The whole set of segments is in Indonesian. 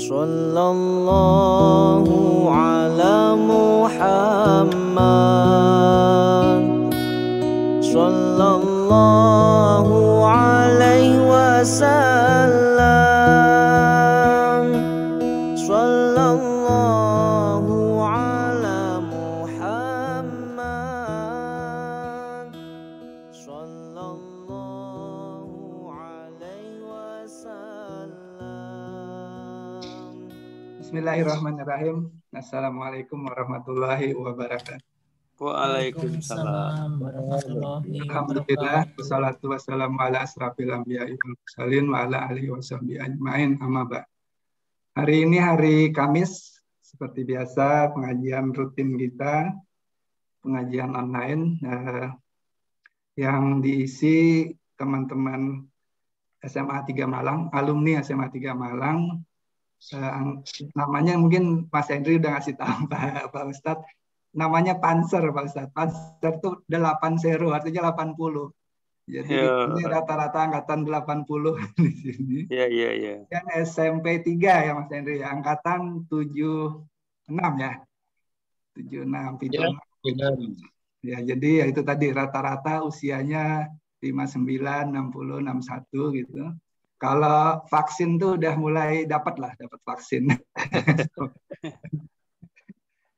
Sallallahu ala Muhammad, sallallahu alaihi wasallam, sallallahu ala Muhammad, sallallahu alaihi wasallam. Bismillahirrahmanirrahim. Assalamualaikum warahmatullahi wabarakatuh. Waalaikumsalam warahmatullahi Alhamdulillah, wabarakatuh. wassalatu wassalamu ala asrafil anbiya'i wal mursalin wa ala alihi washabbihi ajmain, amma ba'd. Hari ini hari Kamis, seperti biasa pengajian rutin kita, pengajian online yang diisi teman-teman SMA 3 Malang, alumni SMA 3 Malang. Namanya mungkin Mas Henry udah ngasih tahu Pak Ustadz. Namanya Panser, Pak Ustadz. Panser itu 80, artinya 80. Jadi ini rata-rata angkatan 80 di sini. Iya. Dan SMP 3 ya Mas Henry, angkatan 76 ya. 76 itu. Ya, jadi ya itu tadi rata-rata usianya 59, 60, 61 gitu. Kalau vaksin tuh udah mulai dapat vaksin.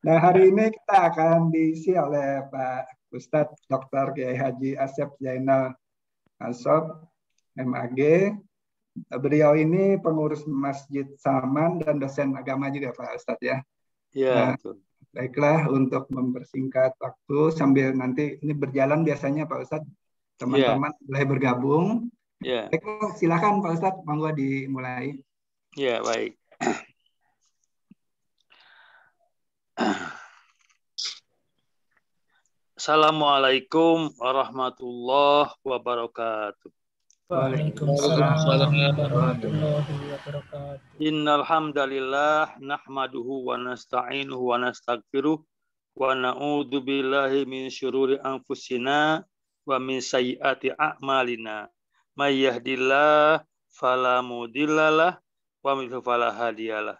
Nah, hari ini kita akan diisi oleh Pak Ustadz Dr. Kiai Haji Asep Zainal Asob, MAG. Beliau ini pengurus Masjid Saman dan dosen agama juga Pak Ustadz ya. Iya, betul. Baiklah, untuk mempersingkat waktu sambil nanti ini berjalan biasanya Pak Ustadz, teman-teman boleh bergabung. Ya. Baik, silakan Pak Ustadz, monggo dimulai. Ya, baik. Assalamualaikum warahmatullahi wabarakatuh. Waalaikumsalam warahmatullahi wabarakatuh. Innal hamdalillah nahmaduhu wa nasta'inuhu wa nastaghfiruh wa na'udzu billahi min syururi anfusina wa min sayyiati a'malina. May yahdihillahu fala mudhillalah wa may yudhlil fala hadiyalah.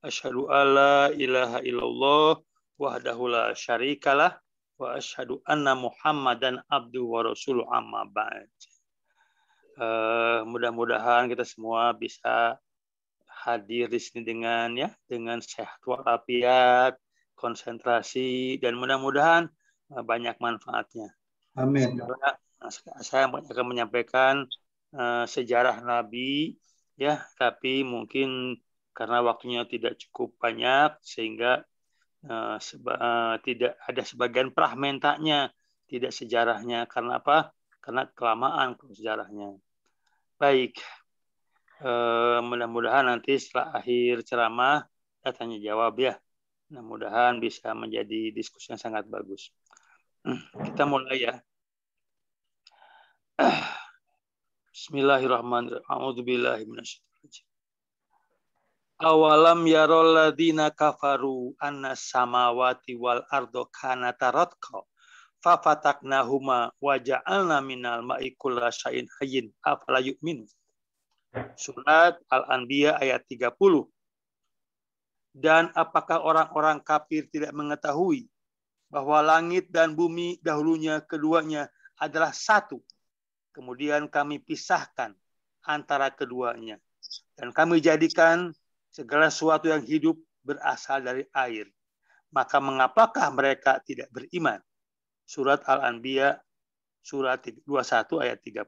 Asyhadu alla ilaha illallah wahdahu la syarikalah wa asyhadu anna Muhammadan abduhu wa rasuluh, amma ba'd. Mudah-mudahan kita semua bisa hadir di sini dengan sehat walafiat, konsentrasi, dan mudah-mudahan banyak manfaatnya. Amin. Saya akan menyampaikan sejarah Nabi, ya, tapi mungkin karena waktunya tidak cukup banyak sehingga tidak ada sebagian fragmentanya, tidak sejarahnya. Karena apa? Karena kelamaan sejarahnya. Baik, mudah-mudahan nanti setelah akhir ceramah kita tanya jawab ya. Mudah-mudahan bisa menjadi diskusi yang sangat bagus. Kita mulai ya. Bismillahirrahmanirrahim. A'udzubillahi minasyaitonir. Awalam yarol ladzina kafaru anna samawati wal ardo kanata ratqa fafataknahuma wa ja'alna minal ma'i kulla syai'in hayyin afala yu'minu. Surat Al-Anbiya ayat 30. Dan apakah orang-orang kafir tidak mengetahui bahwa langit dan bumi dahulunya keduanya adalah satu. Kemudian kami pisahkan antara keduanya. Dan kami jadikan segala sesuatu yang hidup berasal dari air. Maka mengapakah mereka tidak beriman? Surat Al-Anbiya, surat 21 ayat 30.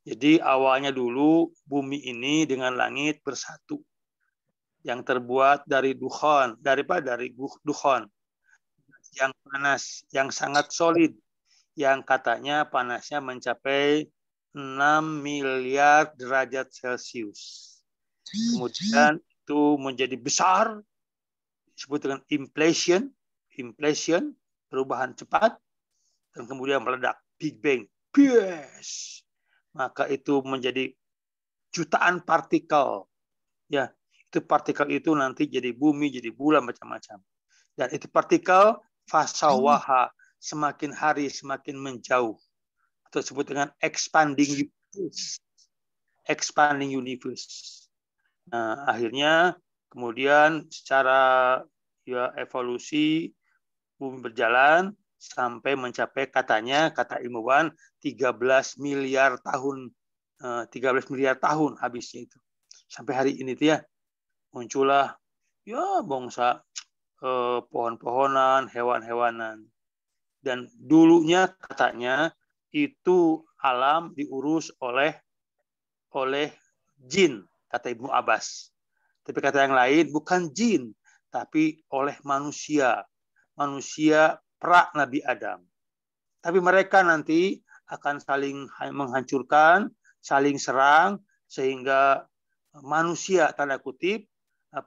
Jadi awalnya dulu bumi ini dengan langit bersatu. Yang terbuat dari dukhon, dari dukhon. Yang panas, yang sangat solid. Yang katanya panasnya mencapai 6 miliar derajat Celcius. Kemudian itu menjadi besar, disebut dengan inflation, perubahan cepat, dan kemudian meledak, Big Bang. Yes. Maka itu menjadi jutaan partikel. Ya, itu partikel itu nanti jadi bumi, jadi bulan, macam-macam. Dan itu partikel fasawaha, semakin hari semakin menjauh. Atau disebut dengan expanding universe. Nah, akhirnya kemudian secara ya evolusi bumi berjalan sampai mencapai katanya, kata ilmuwan, 13 miliar tahun. 13 miliar tahun habisnya itu. Sampai hari ini tuh ya, muncullah ya bangsa pohon-pohonan, hewan-hewanan. Dan dulunya katanya itu alam diurus oleh jin, kata Ibnu Abbas. Tapi kata yang lain bukan jin, tapi oleh manusia. Manusia pra Nabi Adam. Tapi mereka nanti akan saling menghancurkan, saling serang, sehingga manusia, tanda kutip,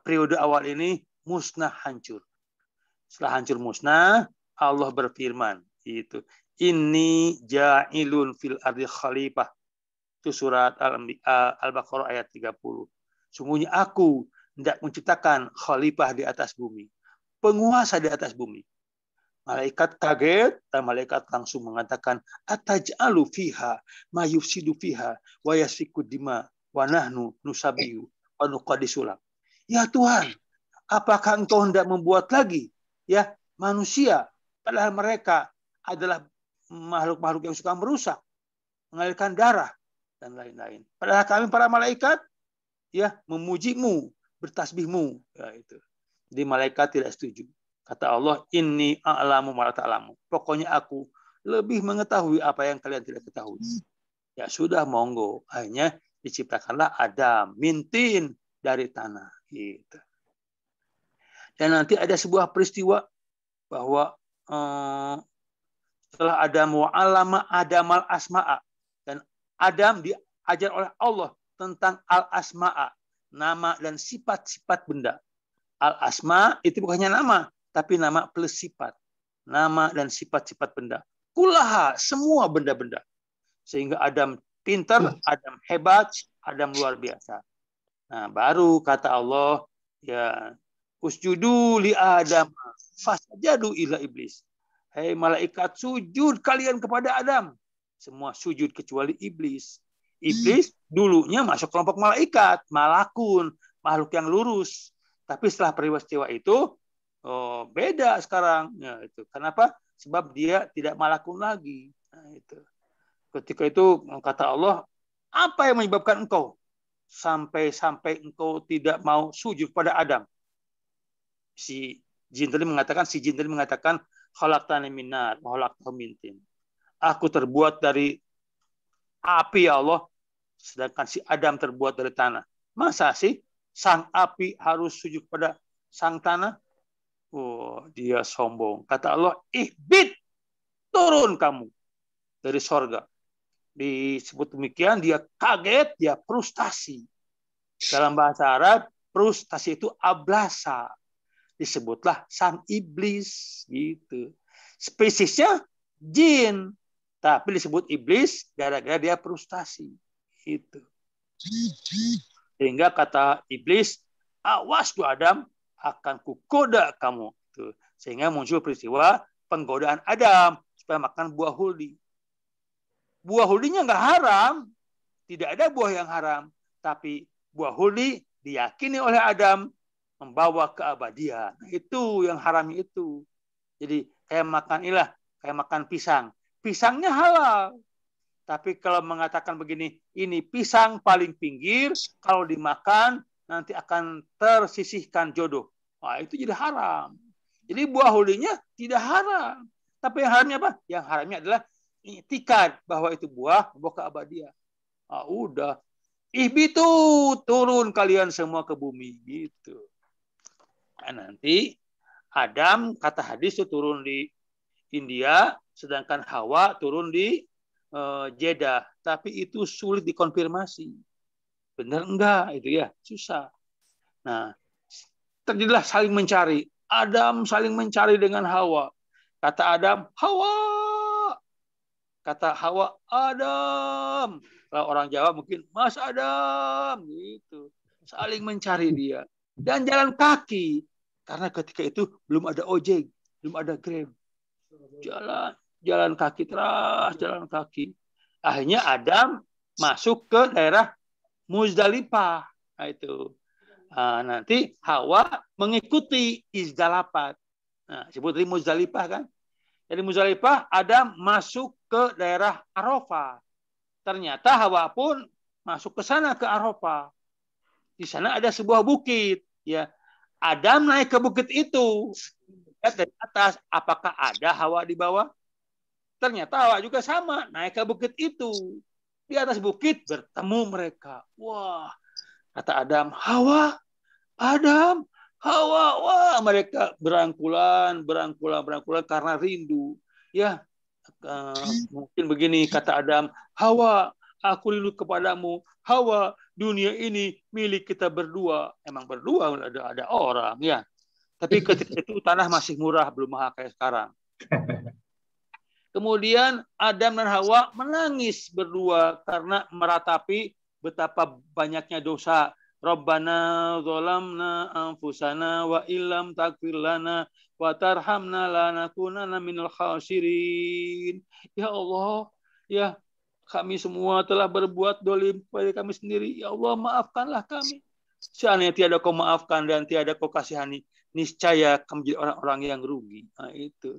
periode awal ini musnah hancur. Setelah hancur musnah, Allah berfirman, itu inni ja'ilun fil ardi khalifah. Itu surat Al-Baqarah ayat 30. Sungguhnya aku hendak menciptakan khalifah di atas bumi, penguasa di atas bumi. Malaikat kaget dan malaikat langsung mengatakan, ataj'alu fiha ma yufsidu fiha wa yasfiku dima wa nahnu nusabihu wa nuqaddisu lak. Ya Tuhan, apakah engkau hendak membuat lagi ya manusia, padahal mereka adalah makhluk-makhluk yang suka merusak, mengalirkan darah dan lain-lain. Padahal kami para malaikat ya memujimu, bertasbihmu, ya itu. Jadi malaikat tidak setuju. Kata Allah, inni a'lamu ma la ta'lamu. Pokoknya aku lebih mengetahui apa yang kalian tidak ketahui. Ya sudah, monggo. Akhirnya diciptakanlah Adam, mintin dari tanah. Gitu. Dan nanti ada sebuah peristiwa bahwa setelah Adam wa'alama Adamal asma'a. Dan Adam diajar oleh Allah tentang al-asma'a. Nama dan sifat-sifat benda. Al-asma itu bukannya nama, tapi nama plus sifat. Nama dan sifat-sifat benda. Kullaha, semua benda-benda. Sehingga Adam pintar, Adam hebat, Adam luar biasa. Nah, baru kata Allah, ya, usjudu li Adam, fasjadu ila iblis. Hei malaikat, sujud kalian kepada Adam. Semua sujud kecuali iblis. Iblis dulunya masuk kelompok malaikat, malakun, makhluk yang lurus. Tapi setelah peristiwa itu, beda sekarang. Ya, itu. Kenapa? Sebab dia tidak malakun lagi. Nah, itu. Ketika itu kata Allah, apa yang menyebabkan engkau sampai engkau tidak mau sujud pada Adam? Si jin tadi mengatakan, khalaqtani min nar wa khalaqtahu min tin. Aku terbuat dari api ya Allah, sedangkan si Adam terbuat dari tanah. Masa sih sang api harus sujud pada sang tanah? Oh, dia sombong. Kata Allah, ihbit, turun kamu dari sorga. Disebut demikian, dia kaget, dia frustasi. Dalam bahasa Arab, frustasi itu ablasa. Disebutlah sang iblis. Gitu. Spesiesnya jin. Tapi disebut iblis gara-gara dia frustasi. Itu. Sehingga kata iblis, awas tu Adam, akan kugoda kamu. Tuh. Sehingga muncul peristiwa penggodaan Adam supaya makan buah huldi. Buah huldinya nggak haram, tidak ada buah yang haram, tapi buah huldi diyakini oleh Adam membawa keabadian. Nah, itu yang haram itu. Jadi kayak makan pisang. Pisangnya halal. Tapi kalau mengatakan begini, ini pisang paling pinggir, kalau dimakan nanti akan tersisihkan jodoh. Wah, itu jadi haram. Jadi buah huldinya tidak haram. Tapi yang haramnya apa? Yang haramnya adalah i'tikad bahwa itu buah keabadian. Ah, udah. Ihbitu, turun kalian semua ke bumi. Gitu. Nah, nanti Adam, kata hadis, itu turun di India, sedangkan Hawa turun di Jeddah. Tapi itu sulit dikonfirmasi. Benar enggak? Itu ya, susah. Nah, terjadilah saling mencari. Adam saling mencari dengan Hawa. Kata Adam, Hawa. Kata Hawa, Adam. Kalau orang Jawa mungkin, Mas Adam. Gitu. Saling mencari dia. Dan jalan kaki. Karena ketika itu belum ada ojek, belum ada Grab. Jalan kaki terus, jalan kaki. Akhirnya Adam masuk ke daerah Muzdalifah. Nah, itu. Nanti Hawa mengikuti Izdalapat. Nah, sebut di Muzdalifah kan. Dari Muzdalifah Adam masuk ke daerah Arafah. Ternyata Hawa pun masuk ke sana ke Arafah. Di sana ada sebuah bukit, ya. Adam naik ke bukit itu. Lihat dari atas, apakah ada Hawa di bawah? Ternyata Hawa juga sama, naik ke bukit itu. Di atas bukit bertemu mereka. Wah, kata Adam, Hawa, Adam, Hawa, wah, mereka berangkulan karena rindu. Ya, mungkin begini kata Adam, Hawa, aku rindu kepadamu. Hawa, dunia ini milik kita berdua. Emang berdua ada orang, ya. Tapi ketika itu tanah masih murah, belum mahal kayak sekarang. Kemudian Adam dan Hawa menangis berdua karena meratapi betapa banyaknya dosa. Rabbana zalamna anfusana wa illam taghfir lana wa tarhamna lanakunanna minal khasirin. Ya Allah, ya kami semua telah berbuat dolim pada kami sendiri. Ya Allah, maafkanlah kami. Seandainya tiada kau maafkan dan tiada kau kasihani, niscaya kami menjadi orang-orang yang rugi. Nah, itu.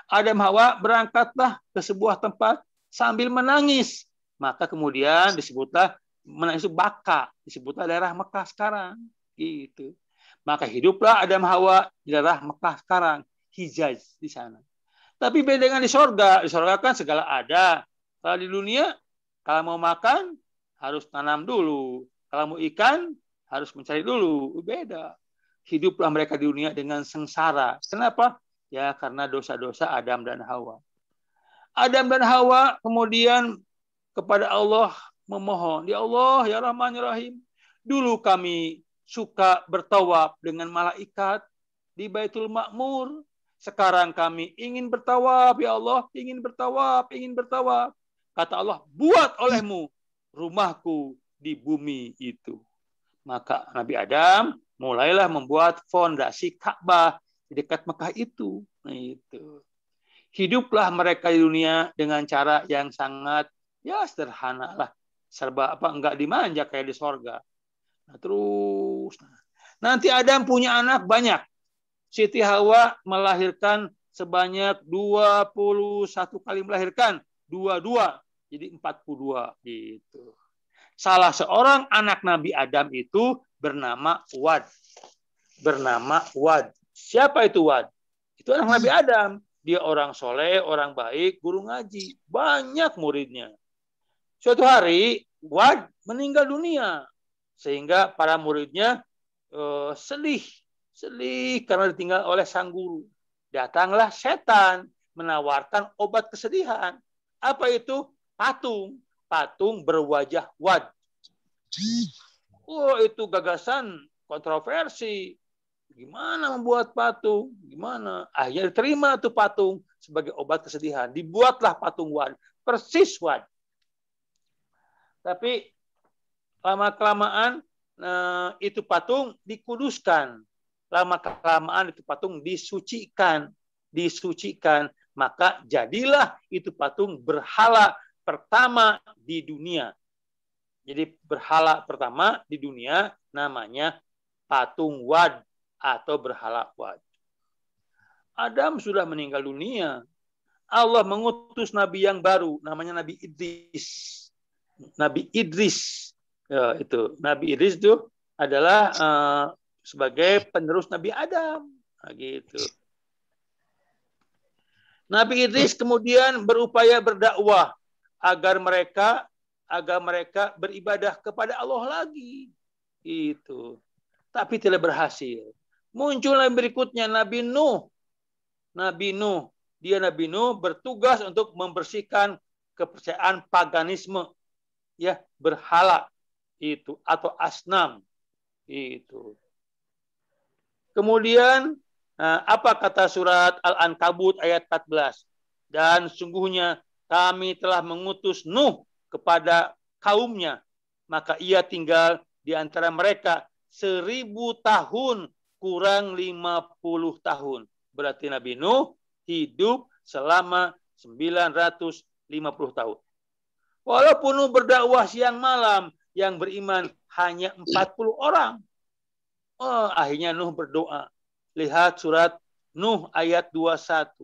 Adam Hawa berangkatlah ke sebuah tempat sambil menangis. Maka kemudian disebutlah menangis itu Baka, disebutlah daerah Mekah sekarang. Gitu. Maka hiduplah Adam Hawa di daerah Mekah sekarang, Hijaz di sana. Tapi beda dengan di sorga. Di sorga kan segala ada. Kalau di dunia, kalau mau makan harus tanam dulu. Kalau mau ikan harus mencari dulu. Beda. Hiduplah mereka di dunia dengan sengsara. Kenapa? Ya karena dosa-dosa Adam dan Hawa. Adam dan Hawa kemudian kepada Allah memohon, Ya Allah, Ya Rahman, Ya Rahim. Dulu kami suka bertawaf dengan malaikat di Baitul Ma'mur. Sekarang kami ingin bertawaf, Ya Allah, ingin bertawaf. Kata Allah, buat olehmu rumahku di bumi itu. Maka Nabi Adam mulailah membuat fondasi Ka'bah di dekat Mekah itu. Nah, itu. Hiduplah mereka di dunia dengan cara yang sangat ya sederhana lah. Serba enggak dimanja kayak di sorga. Nah, terus nanti Adam punya anak banyak. Siti Hawa melahirkan sebanyak 21 kali melahirkan. 22. Jadi 42 gitu. Salah seorang anak Nabi Adam itu bernama Wad. Siapa itu Wad? Itu anak Nabi Adam. Dia orang soleh, orang baik, guru ngaji. Banyak muridnya. Suatu hari, Wad meninggal dunia. Sehingga para muridnya sedih karena ditinggal oleh sang guru. Datanglah setan menawarkan obat kesedihan. Apa itu? Patung berwajah Wad. Oh, itu gagasan kontroversi. Gimana membuat patung? Gimana? Akhirnya diterima tuh patung sebagai obat kesedihan. Dibuatlah patung Wad. Persis Wad. Tapi lama-kelamaan itu patung dikuduskan. Lama-kelamaan itu patung disucikan. Maka jadilah itu patung berhala pertama di dunia. Jadi berhala pertama di dunia namanya patung Wad atau berhala Wad. Adam sudah meninggal dunia. Allah mengutus nabi yang baru, namanya Nabi Idris. Ya, itu Nabi Idris itu adalah sebagai penerus Nabi Adam. Nah, gitu. Nabi Idris kemudian berupaya berdakwah agar mereka beribadah kepada Allah lagi. Itu. Tapi tidak berhasil. Muncul yang berikutnya Nabi Nuh. Nabi Nuh bertugas untuk membersihkan kepercayaan paganisme, ya, berhala itu atau asnam itu. Kemudian apa kata surat Al-Ankabut ayat 14? Dan sungguhnya kami telah mengutus Nuh kepada kaumnya, maka ia tinggal di antara mereka 1000 tahun kurang 50 tahun. Berarti Nabi Nuh hidup selama 950 tahun. Walaupun Nuh berdakwah siang malam, yang beriman hanya 40 orang. Akhirnya Nuh berdoa. Lihat surat Nuh ayat 21.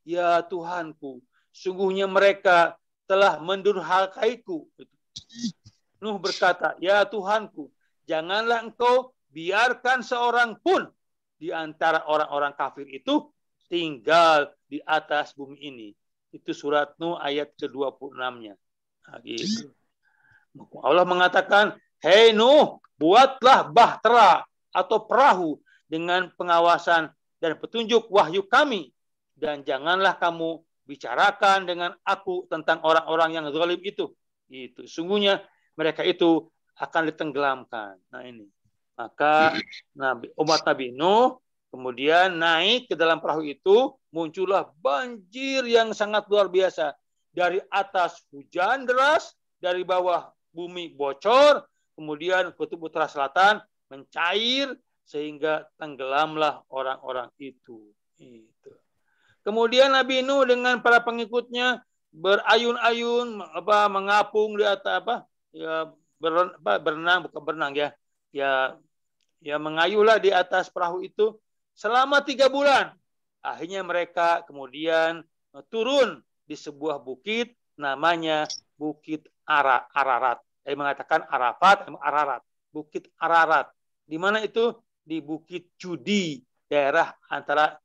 Ya Tuhanku, sungguhnya mereka telah mendurhakaiku. Nuh berkata, ya Tuhanku, janganlah engkau biarkan seorang pun di antara orang-orang kafir itu tinggal di atas bumi ini. Itu surat Nuh ayat ke-26-nya. Nah, gitu. Allah mengatakan, hei Nuh, buatlah bahtera atau perahu dengan pengawasan dan petunjuk wahyu kami. Dan janganlah kamu bicarakan dengan aku tentang orang-orang yang zalim itu. Itu sungguhnya mereka itu akan ditenggelamkan. Nah ini. Maka umat Nabi Nuh kemudian naik ke dalam perahu itu, muncullah banjir yang sangat luar biasa. Dari atas hujan deras, dari bawah bumi bocor, kemudian kutub utara selatan mencair, sehingga tenggelamlah orang-orang itu. Kemudian Nabi Nuh dengan para pengikutnya berayun-ayun, mengapung di atas berenang, bukan berenang ya, ya mengayuhlah di atas perahu itu selama 3 bulan. Akhirnya mereka kemudian turun di sebuah bukit namanya Bukit Ararat. Saya mengatakan Arafat, Ararat. Bukit Ararat. Di mana itu? Di Bukit Judi, daerah antara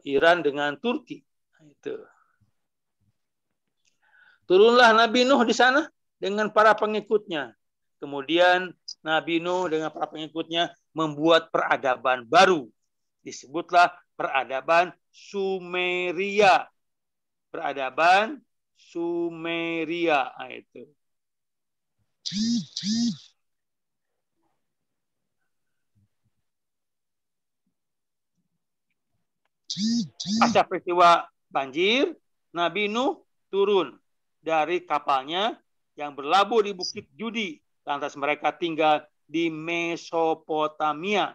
Iran dengan Turki. Itu. Turunlah Nabi Nuh di sana dengan para pengikutnya. Kemudian Nabi Nuh dengan para pengikutnya membuat peradaban baru. Disebutlah peradaban Sumeria. Peradaban Sumeria. Nah, itu. Pasca peristiwa banjir, Nabi Nuh turun dari kapalnya yang berlabuh di Bukit Judi. Lantas mereka tinggal di Mesopotamia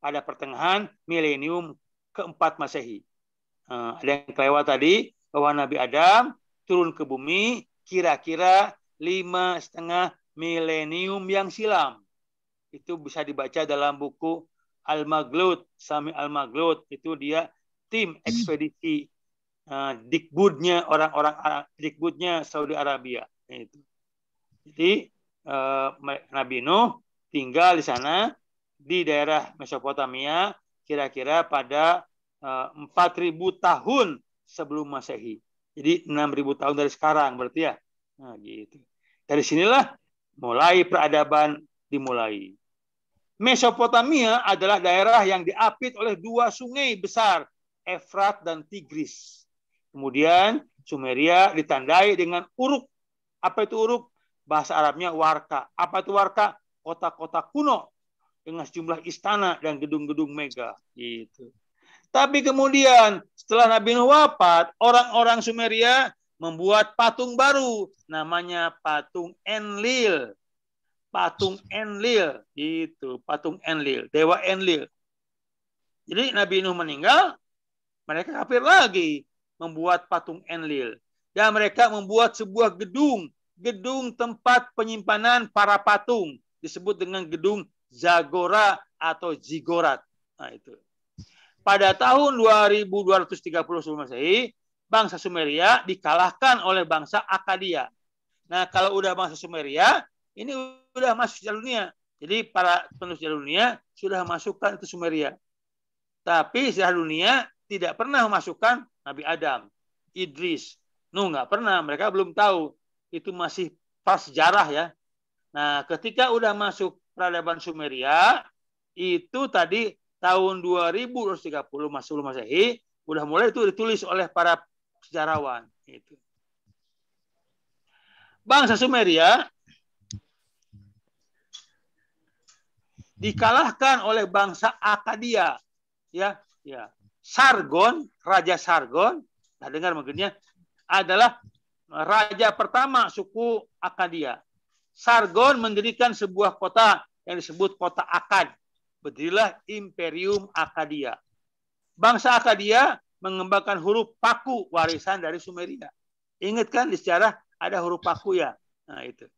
pada pertengahan milenium keempat Masehi. Ada yang kelewat tadi bahwa Nabi Adam turun ke bumi kira-kira 5,5 milenium yang silam. Itu bisa dibaca dalam buku Al-Maghlud, Sami Al-Maghlud. Itu dia tim ekspedisi Dikbudnya orang-orang Dikbudnya Saudi Arabia. Itu. Jadi Nabi Nuh tinggal di sana di daerah Mesopotamia kira-kira pada 4.000 tahun sebelum Masehi. Jadi 6.000 tahun dari sekarang berarti ya. Nah, gitu. Dari sinilah mulai peradaban dimulai. Mesopotamia adalah daerah yang diapit oleh 2 sungai besar, Efrat dan Tigris. Kemudian Sumeria ditandai dengan Uruk. Apa itu Uruk? Bahasa Arabnya Warka. Apa itu Warka? Kota-kota kuno dengan sejumlah istana dan gedung-gedung megah. Gitu. Tapi kemudian setelah Nabi Nuh wafat, orang-orang Sumeria membuat patung baru, namanya patung Enlil. Patung Enlil, itu patung Enlil, dewa Enlil. Jadi Nabi Nuh meninggal, mereka kafir lagi membuat patung Enlil. Dan mereka membuat sebuah gedung tempat penyimpanan para patung, disebut dengan gedung Zagora atau Zigorat. Nah, itu. Pada tahun 2230 sebelum Masehi, bangsa Sumeria dikalahkan oleh bangsa Akkadia. Nah, kalau udah bangsa Sumeria, ini sudah masuk sejarah dunia. Jadi para penulis sejarah dunia sudah masukkan itu Sumeria. Tapi sejarah dunia tidak pernah memasukkan Nabi Adam, Idris, Nuh nggak pernah. Mereka belum tahu. Itu masih prasejarah ya. Nah, ketika udah masuk peradaban Sumeria, itu tadi tahun 2230 sebelum Masehi, udah mulai itu ditulis oleh para sejarawan. Itu. Bangsa Sumeria dikalahkan oleh bangsa Akkadia. Ya. Sargon, Raja Sargon, nah dengar mungkinnya, adalah raja pertama suku Akkadia. Sargon mendirikan sebuah kota yang disebut kota Akkad. Berdirilah Imperium Akkadia. Bangsa Akkadia mengembangkan huruf Paku, warisan dari Sumeria. Ingat kan di sejarah ada huruf Paku ya. Nah itu.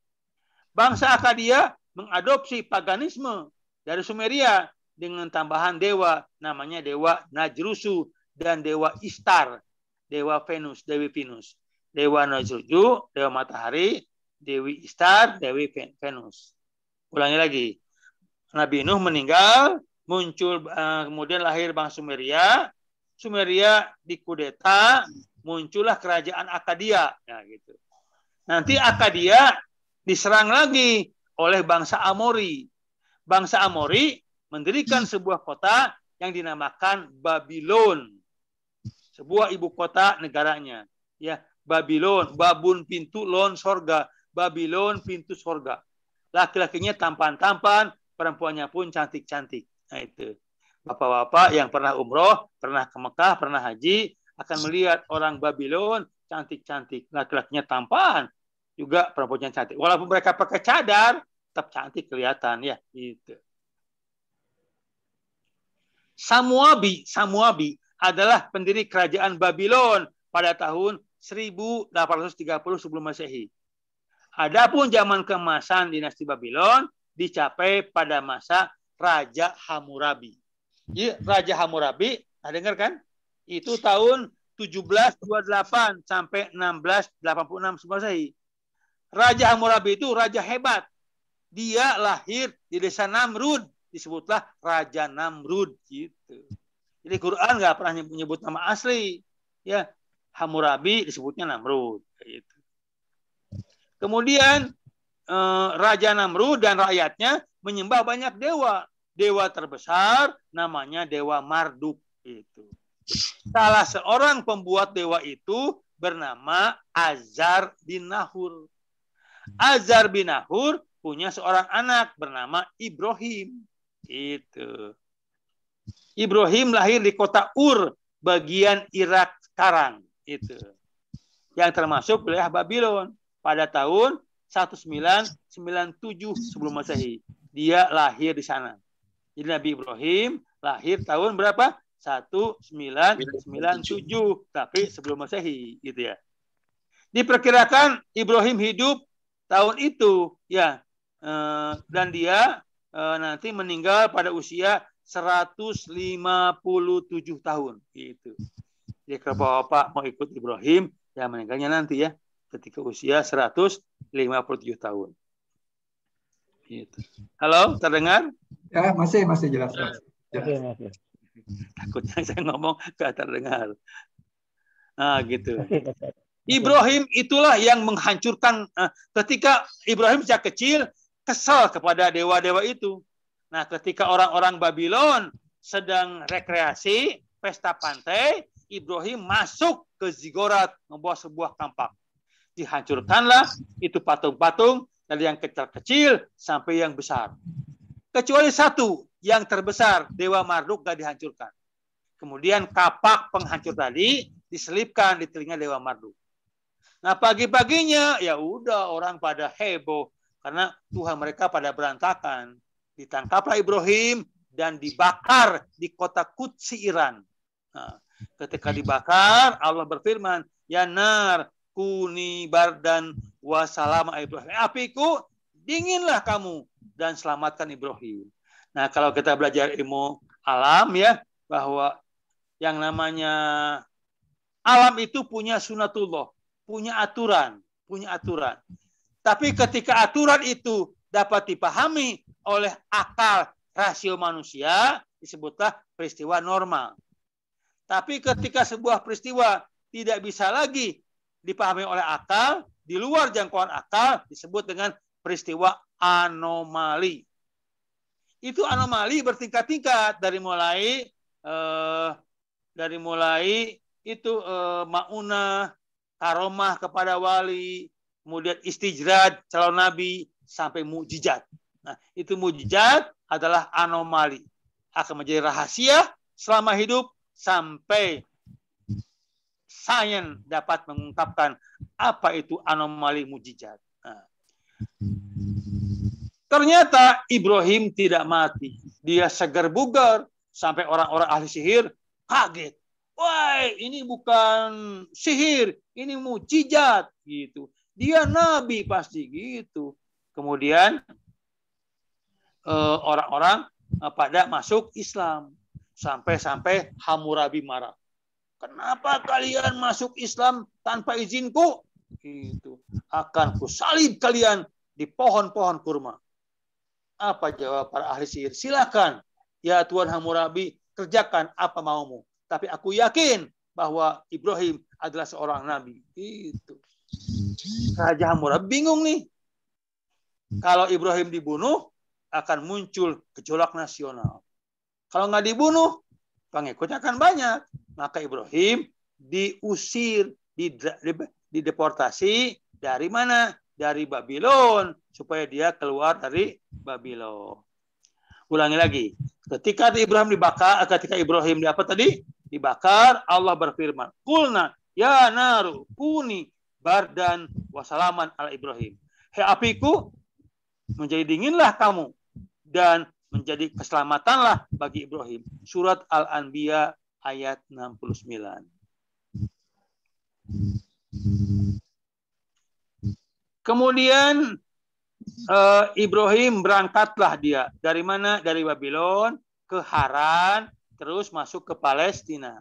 Bangsa Akkadia mengadopsi paganisme dari Sumeria dengan tambahan dewa, namanya dewa Najrusu dan dewa Istar, dewa Venus, Dewi Venus. Dewa Najrusu, dewa matahari, Dewi Istar, Dewi Venus. Ulangi lagi. Nabi Nuh meninggal, muncul kemudian lahir bangsa Sumeria. Sumeria dikudeta, muncullah kerajaan Akkadia. Nah, gitu. Nanti Akkadia diserang lagi oleh bangsa Amori. Bangsa Amori mendirikan sebuah kota yang dinamakan Babylon. Sebuah ibu kota negaranya. Ya, Babylon, babun pintu lon sorga. Babylon pintu sorga. Laki-lakinya tampan-tampan, perempuannya pun cantik-cantik. Nah itu. Bapak-bapak yang pernah umroh, pernah ke Mekah, pernah haji, akan melihat orang Babylon cantik-cantik. Laki-lakinya tampan, juga perempuannya cantik. Walaupun mereka pakai cadar, tetap cantik kelihatan ya. Gitu. Samuabi adalah pendiri kerajaan Babylon pada tahun 1830 sebelum Masehi. Adapun zaman keemasan dinasti Babylon dicapai pada masa Raja Hammurabi. Jadi, Raja Hammurabi, dengar kan? Itu tahun 1728 sampai 1686 sebelum Masehi. Raja Hammurabi itu raja hebat. Dia lahir di desa Namrud, disebutlah Raja Namrud gitu. Jadi Quran nggak pernah menyebut nama asli, ya. Hammurabi disebutnya Namrud gitu. Kemudian Raja Namrud dan rakyatnya menyembah banyak dewa. Dewa terbesar namanya Dewa Marduk itu. Salah seorang pembuat dewa itu bernama Azar bin Nahur. Azar bin Nahur punya seorang anak bernama Ibrahim. Itu. Ibrahim lahir di kota Ur, bagian Irak sekarang. Itu. Yang termasuk wilayah Babylon pada tahun 1997 sebelum Masehi. Dia lahir di sana. Jadi Nabi Ibrahim lahir tahun berapa? 1997, tapi sebelum Masehi, gitu ya. Diperkirakan Ibrahim hidup tahun itu, ya, dan dia nanti meninggal pada usia 157 tahun, gitu. Jadi kalau Bapak mau ikut Ibrahim, ya meninggalnya nanti ya, ketika usia 157 tahun. Gitu. Halo, terdengar? Ya, masih jelas. Oke. Takutnya saya ngomong gak terdengar. Nah, gitu. Ibrahim itulah yang menghancurkan. Ketika Ibrahim sejak kecil kesal kepada dewa-dewa itu. Nah, ketika orang-orang Babylon sedang rekreasi, pesta pantai, Ibrahim masuk ke Zigorat, membawa sebuah kampak. Dihancurkanlah itu patung-patung dari yang kecil-kecil sampai yang besar. Kecuali satu, yang terbesar, Dewa Marduk gak dihancurkan. Kemudian kapak penghancur tadi diselipkan di telinga Dewa Marduk. Nah, pagi-paginya ya udah orang pada heboh karena Tuhan mereka pada berantakan. Ditangkaplah Ibrahim dan dibakar di kota Qudsi Iran. Nah, ketika dibakar, Allah berfirman, "Ya nar kuni bardan wa salama Ibrahim." Apiku, dinginlah kamu dan selamatkan Ibrahim. Nah, kalau kita belajar ilmu alam ya, bahwa yang namanya alam itu punya sunatullah, punya aturan. Tapi ketika aturan itu dapat dipahami oleh akal rasio manusia, disebutlah peristiwa normal. Tapi ketika sebuah peristiwa tidak bisa lagi dipahami oleh akal, di luar jangkauan akal, disebut dengan peristiwa anomali. Itu anomali bertingkat-tingkat dari mulai itu maunah, karomah kepada wali, kemudian istijrad calon nabi sampai mukjizat. Nah, itu mukjizat adalah anomali. Akan menjadi rahasia selama hidup sampai sains dapat mengungkapkan apa itu anomali mukjizat. Nah, ternyata Ibrahim tidak mati. Dia segar bugar sampai orang-orang ahli sihir kaget. Wah, ini bukan sihir, ini mukjizat gitu. Dia nabi pasti gitu. Kemudian orang-orang pada masuk Islam. Sampai-sampai Hammurabi marah. Kenapa kalian masuk Islam tanpa izinku? Itu akan kusalib kalian di pohon-pohon kurma. Apa jawab para ahli sihir? Silakan, ya Tuan Hammurabi, kerjakan apa maumu. Tapi aku yakin bahwa Ibrahim adalah seorang nabi. Itu. Raja Hammurabi bingung nih. Kalau Ibrahim dibunuh, akan muncul gejolak nasional. Kalau nggak dibunuh, pengikutnya akan banyak. Maka Ibrahim diusir, dideportasi dari mana? Dari Babylon, supaya dia keluar dari Babylon. Ulangi lagi. Ketika Ibrahim dibakar, dibakar, Allah berfirman, "Qulna ya naru kuni bardan wasalaman ala Ibrahim." Hei apiku, menjadi dinginlah kamu dan menjadi keselamatanlah bagi Ibrahim. Surat Al-Anbiya ayat 69. Kemudian Ibrahim berangkatlah dia. Dari mana? Dari Babylon ke Haran, terus masuk ke Palestina.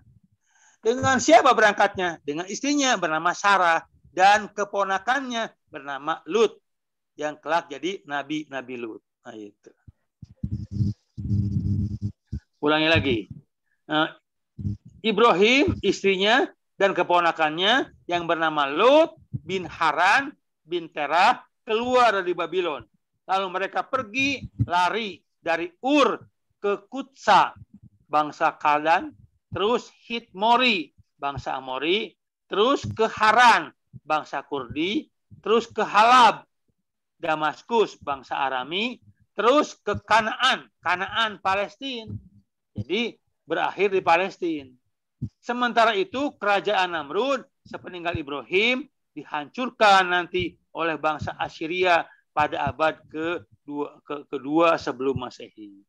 Dengan siapa berangkatnya? Dengan istrinya bernama Sarah dan keponakannya bernama Lut yang kelak jadi Nabi Lut. Nah, itu. Ulangi lagi. Ibrahim, istrinya, dan keponakannya yang bernama Lut bin Haran bin Terah keluar dari Babylon. Lalu mereka pergi lari dari Ur ke Kutsa, bangsa Kaldan, terus Hitmori, bangsa Amori, terus ke Haran, bangsa Kurdi, terus ke Halab, Damaskus, bangsa Arami, terus ke Kanaan, Palestina. Jadi berakhir di Palestina. Sementara itu kerajaan Namrud sepeninggal Ibrahim dihancurkan nanti oleh bangsa Assyria pada abad kedua sebelum Masehi.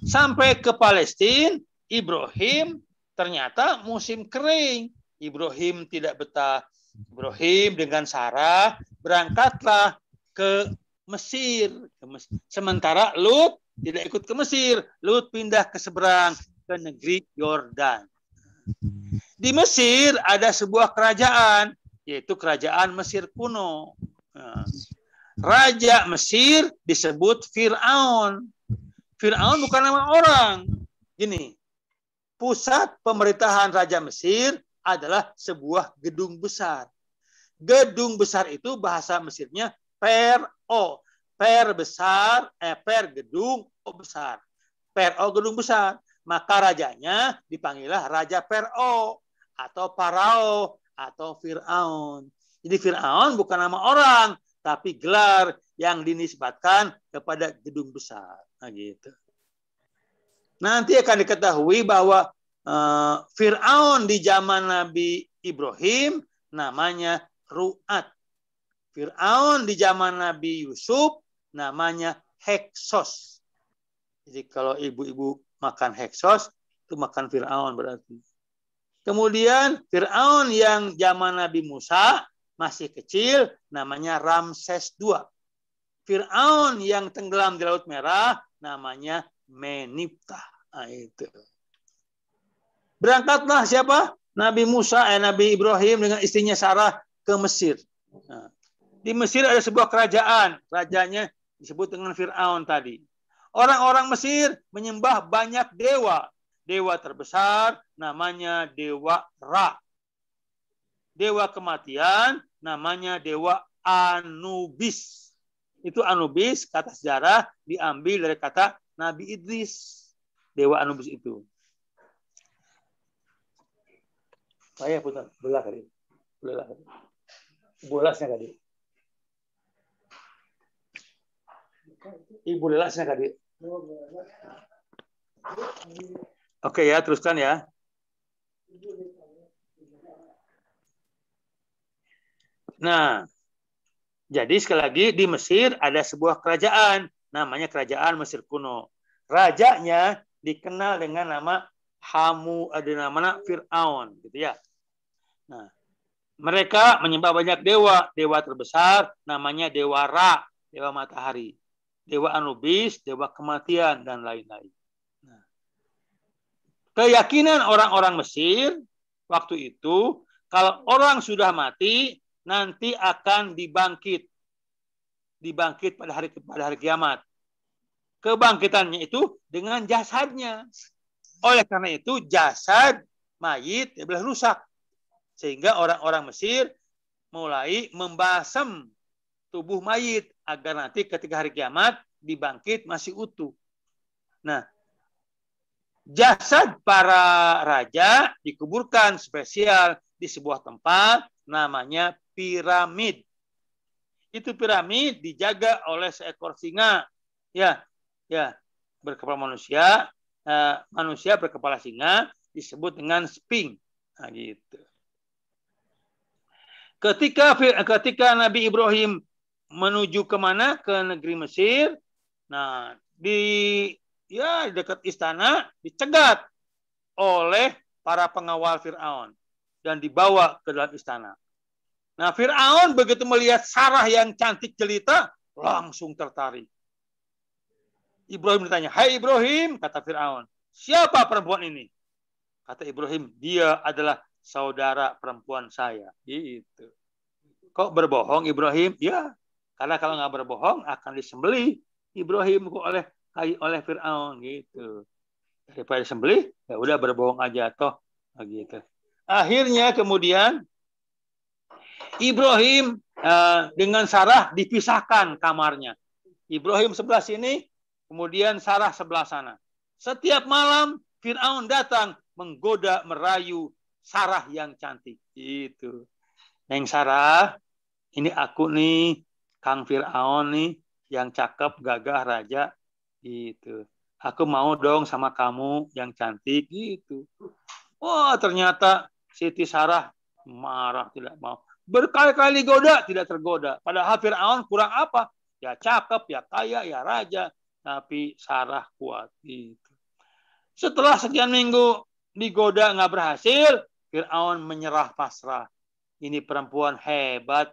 Sampai ke Palestina, Ibrahim ternyata musim kering. Ibrahim tidak betah. Ibrahim dengan Sarah berangkatlah ke Mesir. Sementara Lut tidak ikut ke Mesir. Lut pindah ke seberang ke negeri Yordan. Di Mesir ada sebuah kerajaan, yaitu kerajaan Mesir kuno. Raja Mesir disebut Fir'aun. Fir'aun bukan nama orang. Gini, pusat pemerintahan Raja Mesir adalah sebuah gedung besar. Gedung besar itu bahasa Mesirnya Per-O. Per besar, per gedung, O besar. Per-O gedung besar. Maka rajanya dipanggillah Raja Per-O atau Parao atau Fir'aun. Jadi Fir'aun bukan nama orang, tapi gelar yang dinisbatkan kepada gedung besar. Nah, gitu. Nanti akan diketahui bahwa Fir'aun di zaman Nabi Ibrahim namanya Ru'at. Fir'aun di zaman Nabi Yusuf namanya Heksos. Jadi kalau ibu-ibu makan Heksos, itu makan Fir'aun berarti. Kemudian Fir'aun yang zaman Nabi Musa masih kecil namanya Ramses II. Fir'aun yang tenggelam di Laut Merah namanya Meniptah. Nah, itu. Berangkatlah siapa? Nabi Ibrahim dengan istrinya Sarah ke Mesir. Nah, di Mesir ada sebuah kerajaan. Rajanya disebut dengan Fir'aun tadi. Orang-orang Mesir menyembah banyak dewa. Dewa terbesar namanya Dewa Ra. Dewa kematian namanya Dewa Anubis. Itu Anubis, kata sejarah, diambil dari kata Nabi Idris. Dewa Anubis itu. Saya putar belah kali. Bolasnya tadi. Ibu lelasnya tadi. Oke ya, teruskan ya. Nah, jadi sekali lagi di Mesir ada sebuah kerajaan, namanya Kerajaan Mesir Kuno. Rajanya dikenal dengan nama Fir'aun, gitu ya. Nah, Mereka menyembah banyak dewa. Dewa terbesar namanya Dewa Ra, dewa matahari. Dewa Anubis, dewa kematian, dan lain-lain. Nah, keyakinan orang-orang Mesir waktu itu, kalau orang sudah mati, nanti akan dibangkit pada hari kiamat. Kebangkitannya itu dengan jasadnya. Oleh karena itu, jasad mayit boleh rusak. Sehingga orang-orang Mesir mulai membasem tubuh mayit agar nanti ketika hari kiamat dibangkit masih utuh. Nah, jasad para raja dikuburkan spesial di sebuah tempat namanya piramid. Itu piramid dijaga oleh seekor singa. Ya, berkepala manusia, manusia berkepala singa disebut dengan Sphinx. Nah, gitu. Ketika Nabi Ibrahim menuju kemana? Ke negeri Mesir. Nah, di dekat istana dicegat oleh para pengawal Fir'aun dan dibawa ke dalam istana. Nah, Fir'aun begitu melihat Sarah yang cantik jelita, langsung tertarik. Ibrahim ditanya, "Hai Ibrahim," kata Fir'aun, "siapa perempuan ini?" Kata Ibrahim, "Dia adalah saudara perempuan saya." Gitu. Kok berbohong Ibrahim? Ya, karena kalau nggak berbohong akan disembelih Ibrahim oleh Fir'aun gitu. Daripada disembelih, ya udah berbohong aja toh, gitu. Akhirnya kemudian Ibrahim dengan Sarah dipisahkan kamarnya. Ibrahim sebelah sini, kemudian Sarah sebelah sana. Setiap malam Fir'aun datang menggoda, merayu Sarah yang cantik. Itu. Neng Sarah, ini aku nih, Kang Fir'aun nih, yang cakep, gagah, raja. Gitu. Aku mau dong sama kamu yang cantik. Gitu. Wah, ternyata Siti Sarah marah, tidak mau. Berkali-kali goda, tidak tergoda. Padahal Fir'aun kurang apa? Ya cakep, ya kaya, ya raja. Tapi Sarah kuat. Gitu. Setelah sekian minggu digoda nggak berhasil, Fir'aun menyerah pasrah. Ini perempuan hebat,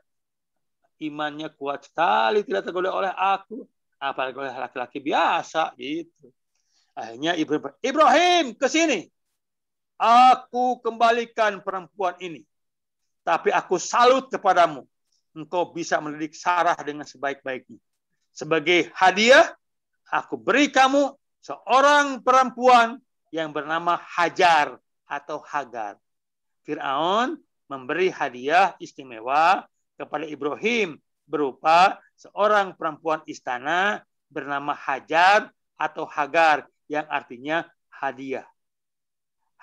imannya kuat sekali, tidak tergoda oleh aku, apalagi oleh laki-laki biasa. Gitu. Akhirnya Ibrahim ke sini. Aku kembalikan perempuan ini. Tapi aku salut kepadamu. Engkau bisa mendidik Sarah dengan sebaik-baiknya. Sebagai hadiah, aku beri kamu seorang perempuan yang bernama Hajar atau Hagar. Fir'aun memberi hadiah istimewa kepada Ibrahim berupa seorang perempuan istana bernama Hajar atau Hagar yang artinya hadiah.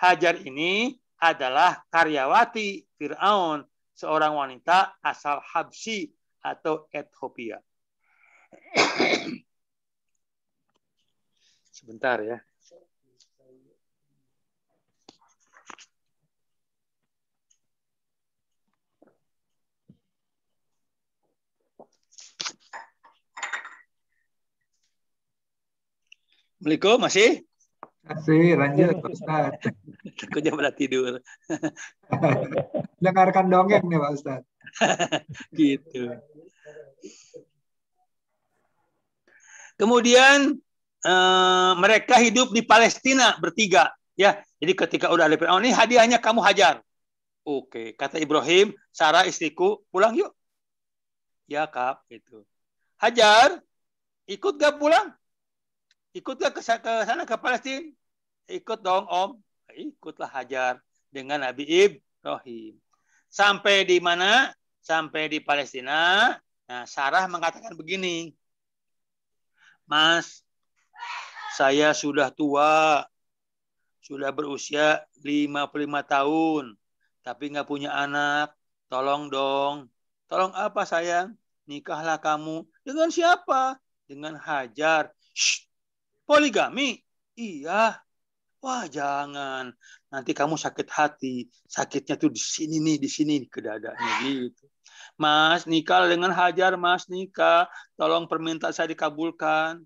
Hajar ini adalah karyawati Fir'aun, seorang wanita asal Habsyi atau Ethiopia. Sebentar ya. Assalamualaikum, masih? Masih, lanjut Pak Ustaz. Takutnya pada tidur. Dengarkan dongeng nih Pak Ustaz. Gitu. Kemudian mereka hidup di Palestina bertiga. Ya, jadi ketika udah ada Fir'aun, ini hadiahnya kamu Hajar. Oke, kata Ibrahim, Sarah istriku, pulang yuk. Ya Kak, gitu. Hajar, ikut gak pulang? Ikut gak ke sana ke Palestina? Ikut dong Om. Ikutlah Hajar dengan Nabi Ibrahim. Sampai di mana? Sampai di Palestina. Nah, Sarah mengatakan begini. Mas, saya sudah tua. Sudah berusia 55 tahun. Tapi nggak punya anak. Tolong dong. Tolong apa sayang? Nikahlah kamu. Dengan siapa? Dengan Hajar. Shh, poligami? Iya. Wah jangan, nanti kamu sakit hati, sakitnya tuh di sini nih, di sini ke dadanya gitu. Mas nikah dengan Hajar, Mas nikah, tolong permintaan saya dikabulkan.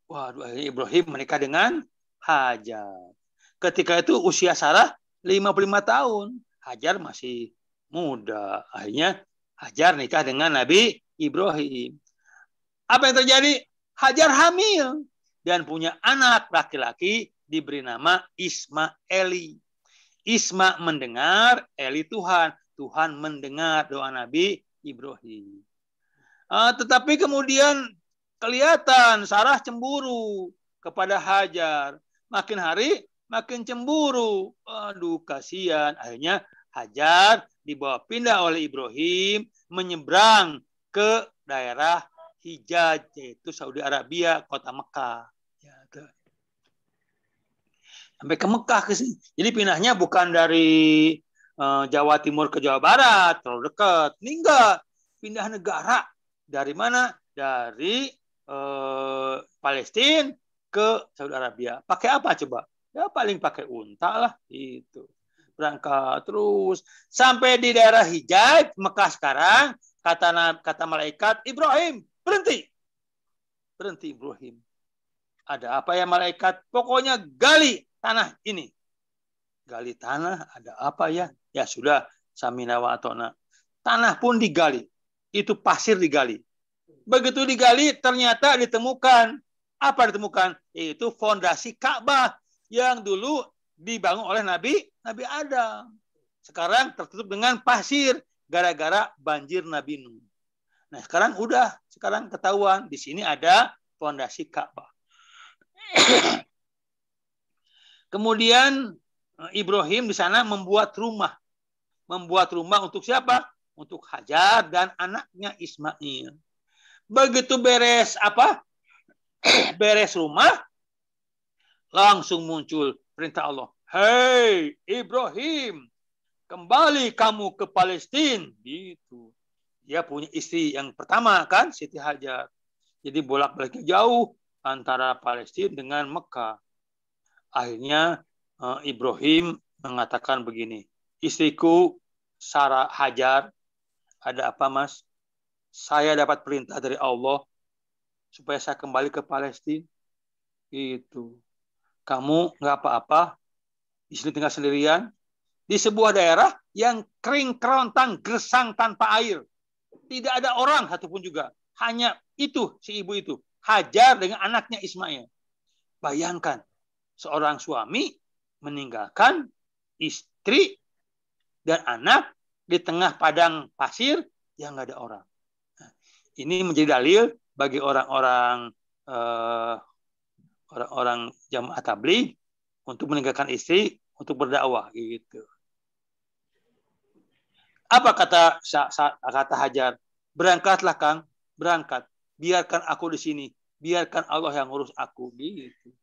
Waduh, akhirnya Ibrahim menikah dengan Hajar. Ketika itu usia Sarah 55 tahun, Hajar masih muda. Akhirnya Hajar nikah dengan Nabi Ibrahim. Apa yang terjadi? Hajar hamil dan punya anak laki-laki diberi nama Ismaili. Isma mendengar, Eli Tuhan. Tuhan mendengar doa Nabi Ibrahim. Tetapi kemudian kelihatan Sarah cemburu kepada Hajar. Makin hari makin cemburu. Aduh, kasihan. Akhirnya Hajar dibawa pindah oleh Ibrahim menyeberang ke daerah Hijaz, yaitu Saudi Arabia, kota Mekah. Sampai ke Mekah ke sini. Jadi pindahnya bukan dari Jawa Timur ke Jawa Barat, terlalu dekat. Ini enggak. Pindah negara. Dari mana? Dari Palestina ke Saudi Arabia. Pakai apa coba? Ya paling pakai unta lah. Itu. Berangkat terus. Sampai di daerah Hijaz, Mekah sekarang, kata malaikat, Ibrahim, berhenti. Berhenti Ibrahim. Ada apa ya malaikat? Pokoknya gali tanah ini. Gali tanah, ada apa ya? Ya sudah, samina wa atona. Tanah pun digali. Itu pasir digali. Begitu digali, ternyata ditemukan. Apa ditemukan? Itu fondasi Ka'bah yang dulu dibangun oleh Nabi Adam. Sekarang tertutup dengan pasir gara-gara banjir Nabi Nuh. Nah, sekarang ketahuan di sini ada fondasi Ka'bah. Kemudian Ibrahim di sana membuat rumah. Membuat rumah untuk siapa? Untuk Hajar dan anaknya Ismail. Begitu beres beres rumah, langsung muncul perintah Allah. Hei Ibrahim, kembali kamu ke Palestina. Gitu. Dia punya istri yang pertama kan, Siti Hajar. Jadi bolak-baliknya jauh antara Palestina dengan Mekah. Akhirnya Ibrahim mengatakan begini, istriku Sarah Hajar, ada apa mas? Saya dapat perintah dari Allah supaya saya kembali ke Palestina. Itu. Kamu nggak apa-apa, di sini tinggal sendirian di sebuah daerah yang kering kerontang, gersang tanpa air. Tidak ada orang satupun juga. Hanya itu si ibu itu, Hajar dengan anaknya Ismail. Bayangkan seorang suami meninggalkan istri dan anak di tengah padang pasir yang nggak ada orang. Nah, ini menjadi dalil bagi orang-orang jamaah tabligh untuk meninggalkan istri untuk berdakwah gitu. Apa kata Hajar? Berangkatlah Kang, berangkat. Biarkan aku di sini, biarkan Allah yang ngurus aku gitu.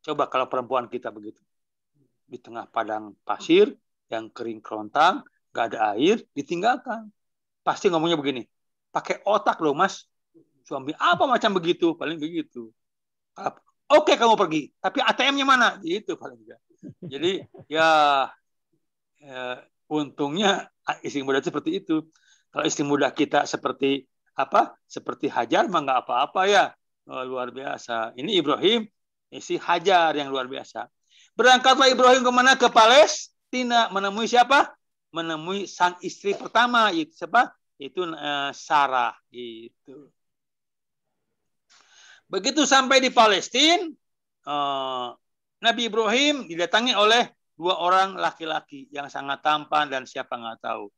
Coba kalau perempuan kita begitu. Di tengah padang pasir yang kering kerontang, gak ada air, ditinggalkan. Pasti ngomongnya begini, pakai otak loh mas. Suami apa macam begitu? Paling begitu. Oke kamu pergi, tapi ATM-nya mana? Gitu paling juga. Jadi ya untungnya istri muda seperti itu. Kalau istri muda kita seperti Hajar mah nggak apa-apa ya. Luar biasa. Ini Ibrahim, istri Hajar yang luar biasa. Berangkatlah Ibrahim kemana? Ke Palestina. Menemui siapa? Menemui sang istri pertama. Itu siapa? Itu Sarah. Gitu. Begitu sampai di Palestina, Nabi Ibrahim didatangi oleh dua orang laki-laki yang sangat tampan dan siapa nggak tahu.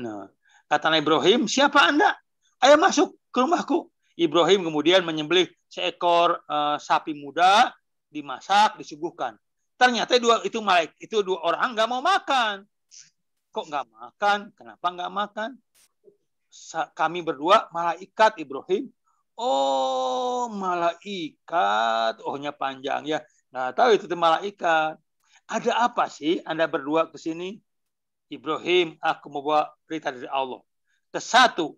Nah, kata Nabi Ibrahim, siapa Anda? Ayo masuk ke rumahku. Ibrahim kemudian menyembelih seekor sapi muda, dimasak, disuguhkan. Ternyata itu dua orang nggak mau makan. Kok nggak makan? Kenapa nggak makan? Kami berdua malaikat Ibrahim. Oh, malaikat. Oh-nya panjang ya. Nah, tahu itu malaikat. Ada apa sih Anda berdua ke sini? Ibrahim, aku membawa berita dari Allah. Kesatu,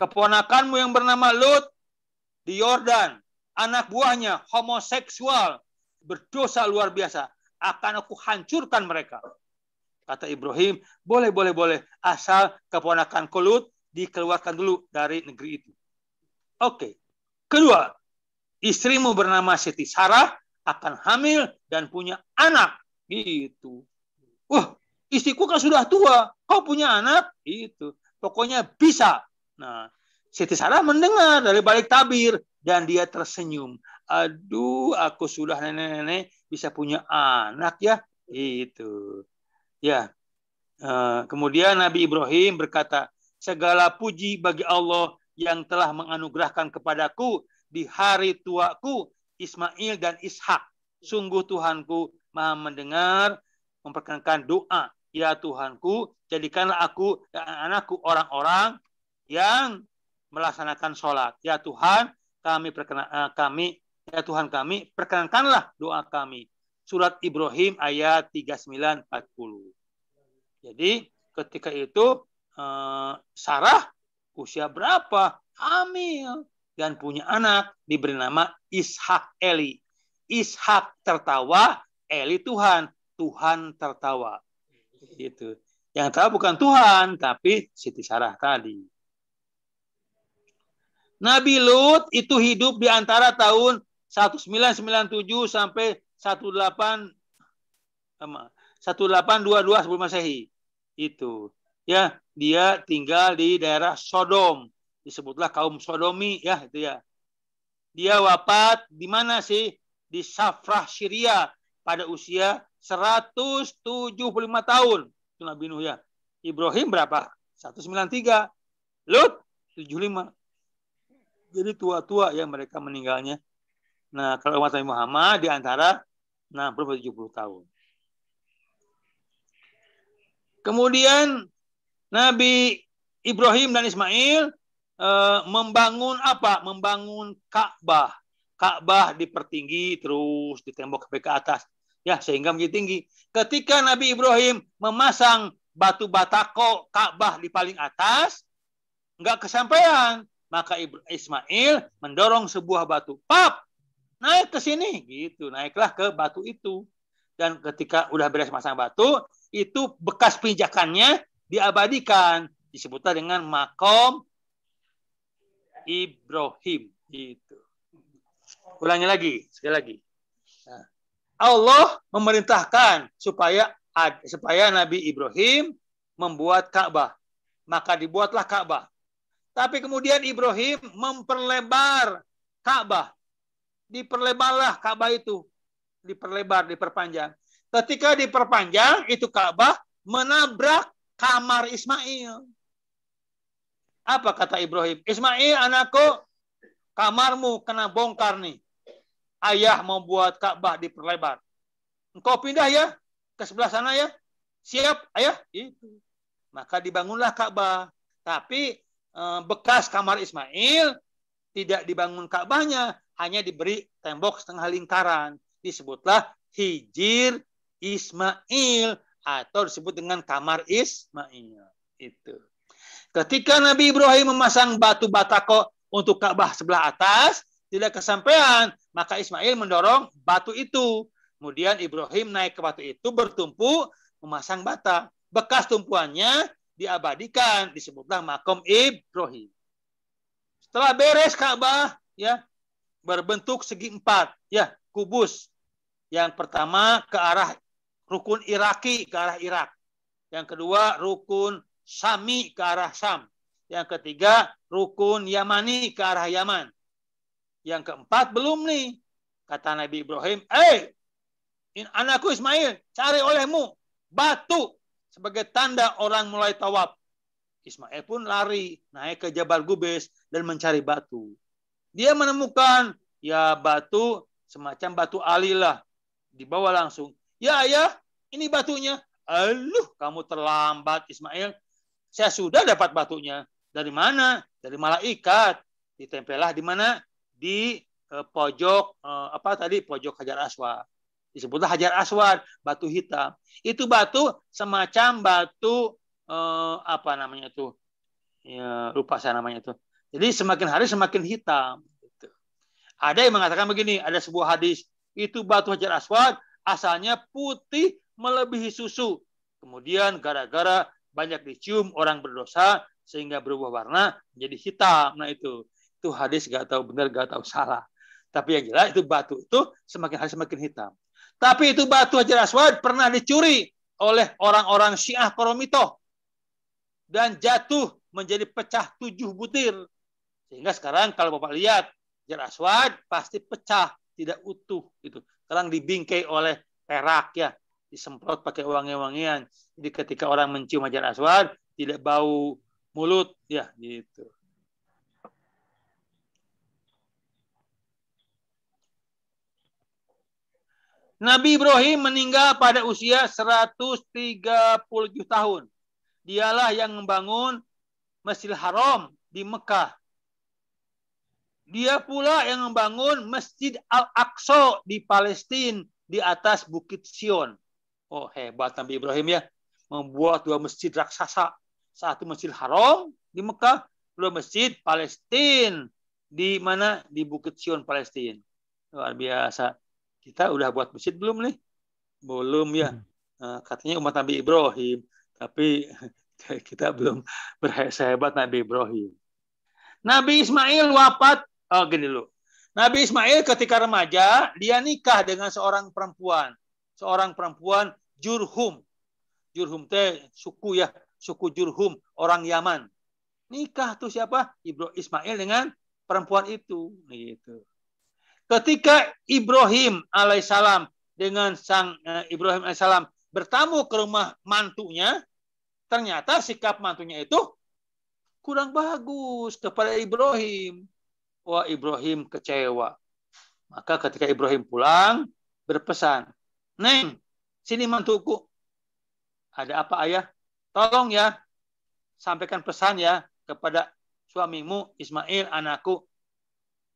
keponakanmu yang bernama Lut di Yordan, anak buahnya homoseksual, berdosa luar biasa. Akan aku hancurkan mereka. Kata Ibrahim, boleh. Asal keponakanku Lut dikeluarkan dulu dari negeri itu. Oke. Kedua, istrimu bernama Siti Sarah akan hamil dan punya anak. Gitu. Istriku kan sudah tua, kau punya anak? Itu. Pokoknya bisa. Nah, Siti Sarah mendengar dari balik tabir dan dia tersenyum. Aduh, aku sudah nenek-nenek bisa punya anak ya. Itu. Ya. Kemudian Nabi Ibrahim berkata, segala puji bagi Allah yang telah menganugerahkan kepadaku di hari tuaku Ismail dan Ishak. Sungguh Tuhanku Maha mendengar, memperkenankan doa. Ya Tuhanku, jadikanlah aku dan anakku orang-orang yang melaksanakan sholat. Ya Tuhan, ya Tuhan kami, perkenankanlah doa kami. Surat Ibrahim ayat 39-40. Jadi ketika itu Sarah usia berapa? Hamil dan punya anak, diberi nama Ishak Eli. Ishak tertawa, Eli Tuhan. Tuhan tertawa. Gitu. Yang tahu bukan Tuhan, tapi Siti Sarah tadi. Nabi Lut itu hidup di antara tahun 1997 sampai 1822 sebelum Masehi. Itu. Ya, dia tinggal di daerah Sodom. Disebutlah kaum Sodomi, ya itu ya. Dia wafat di mana sih? Di Safrah, Syria pada usia 175 tahun. Itu Nabi Nuh ya. Ibrahim berapa? 193. Lut 75. Jadi tua-tua ya mereka meninggalnya. Nah, kalau umat Nabi Muhammad di antara 60-70 tahun. Kemudian Nabi Ibrahim dan Ismail membangun apa? Membangun Ka'bah. Ka'bah dipertinggi terus di tembok sampai ke atas. Ya, sehingga menjadi tinggi. Ketika Nabi Ibrahim memasang batu batako Ka'bah di paling atas, nggak kesampaian. Maka Ismail mendorong sebuah batu. Pap, naik ke sini. Gitu, naiklah ke batu itu. Dan ketika udah beres masang batu, itu bekas pinjakannya diabadikan. Disebutlah dengan makom Ibrahim. Gitu. Ulangi lagi, sekali lagi. Nah, Allah memerintahkan supaya Nabi Ibrahim membuat Ka'bah. Maka dibuatlah Ka'bah. Tapi kemudian Ibrahim memperlebar Ka'bah. Diperlebarlah Ka'bah itu. Diperlebar, diperpanjang. Ketika diperpanjang, itu Ka'bah menabrak kamar Ismail. Apa kata Ibrahim? Ismail, anakku, kamarmu kena bongkar nih. Ayah mau buat Ka'bah diperlebar. Engkau pindah ya ke sebelah sana ya. Siap, ayah. Itu. Maka dibangunlah Ka'bah. Tapi bekas kamar Ismail tidak dibangun Ka'bahnya, hanya diberi tembok setengah lingkaran. Disebutlah Hijir Ismail atau disebut dengan kamar Ismail. Itu. Ketika Nabi Ibrahim memasang batu batako untuk Ka'bah sebelah atas, tidak kesampaian, maka Ismail mendorong batu itu. Kemudian Ibrahim naik ke batu itu, bertumpu, memasang bata. Bekas tumpuannya diabadikan, disebutlah makom Ibrahim. Setelah beres Ka'bah, ya, berbentuk segi empat, ya, kubus. Yang pertama ke arah rukun Iraki, ke arah Irak. Yang kedua rukun Syami ke arah Syam. Yang ketiga rukun Yamani ke arah Yaman. Yang keempat belum nih. Kata Nabi Ibrahim, anakku Ismail, cari olehmu batu sebagai tanda orang mulai tawaf. Ismail pun lari, naik ke Jabal Gubes dan mencari batu. Dia menemukan ya batu semacam batu alilah. Dibawa langsung. Ya ayah, ini batunya. Aluh, kamu terlambat Ismail. Saya sudah dapat batunya. Dari mana? Dari malaikat. Ditempellah di mana? Di pojok pojok Hajar Aswad. Disebutlah Hajar Aswad, batu hitam. Itu batu semacam batu Ya, lupa saya namanya itu. Jadi semakin hari semakin hitam. Gitu. Ada yang mengatakan begini, ada sebuah hadis, itu batu Hajar Aswad asalnya putih melebihi susu. Kemudian gara-gara banyak dicium orang berdosa sehingga berubah warna menjadi hitam. Nah itu hadis gak tahu benar, gak tahu salah. Tapi yang jelas itu batu itu semakin hari semakin hitam. Tapi itu batu Hajar Aswad pernah dicuri oleh orang-orang Syiah Koromitoh dan jatuh menjadi pecah 7 butir. Sehingga sekarang kalau Bapak lihat Hajar Aswad pasti pecah, tidak utuh gitu. Sekarang dibingkai oleh perak ya, disemprot pakai wangi-wangian. Jadi ketika orang mencium Hajar Aswad tidak bau mulut ya gitu. Nabi Ibrahim meninggal pada usia 137 tahun. Dialah yang membangun Masjidil Haram di Mekah. Dia pula yang membangun Masjid Al-Aqsa di Palestina di atas Bukit Sion. Oh, hebat Nabi Ibrahim ya. Membuat 2 masjid raksasa. Satu Masjid Haram di Mekah, 2 masjid Palestina di mana? Di Bukit Sion Palestina. Luar biasa. Kita udah buat masjid belum nih? Belum ya. Katanya umat Nabi Ibrahim, tapi kita belum sehebat Nabi Ibrahim. Nabi Ismail wafat. Oh gini dulu. Nabi Ismail ketika remaja dia nikah dengan seorang perempuan. Seorang perempuan Jurhum. Jurhum teh suku ya, suku Jurhum, orang Yaman. Nikah tuh siapa? Ismail dengan perempuan itu. Gitu. Ketika Ibrahim alaihissalam dengan sang Ibrahim alaihissalam bertamu ke rumah mantunya, ternyata sikap mantunya itu kurang bagus kepada Ibrahim. Wah, Ibrahim kecewa. Maka ketika Ibrahim pulang, berpesan, "Neng, sini mantuku. Ada apa ayah? Tolong ya, sampaikan pesan ya kepada suamimu Ismail, anakku.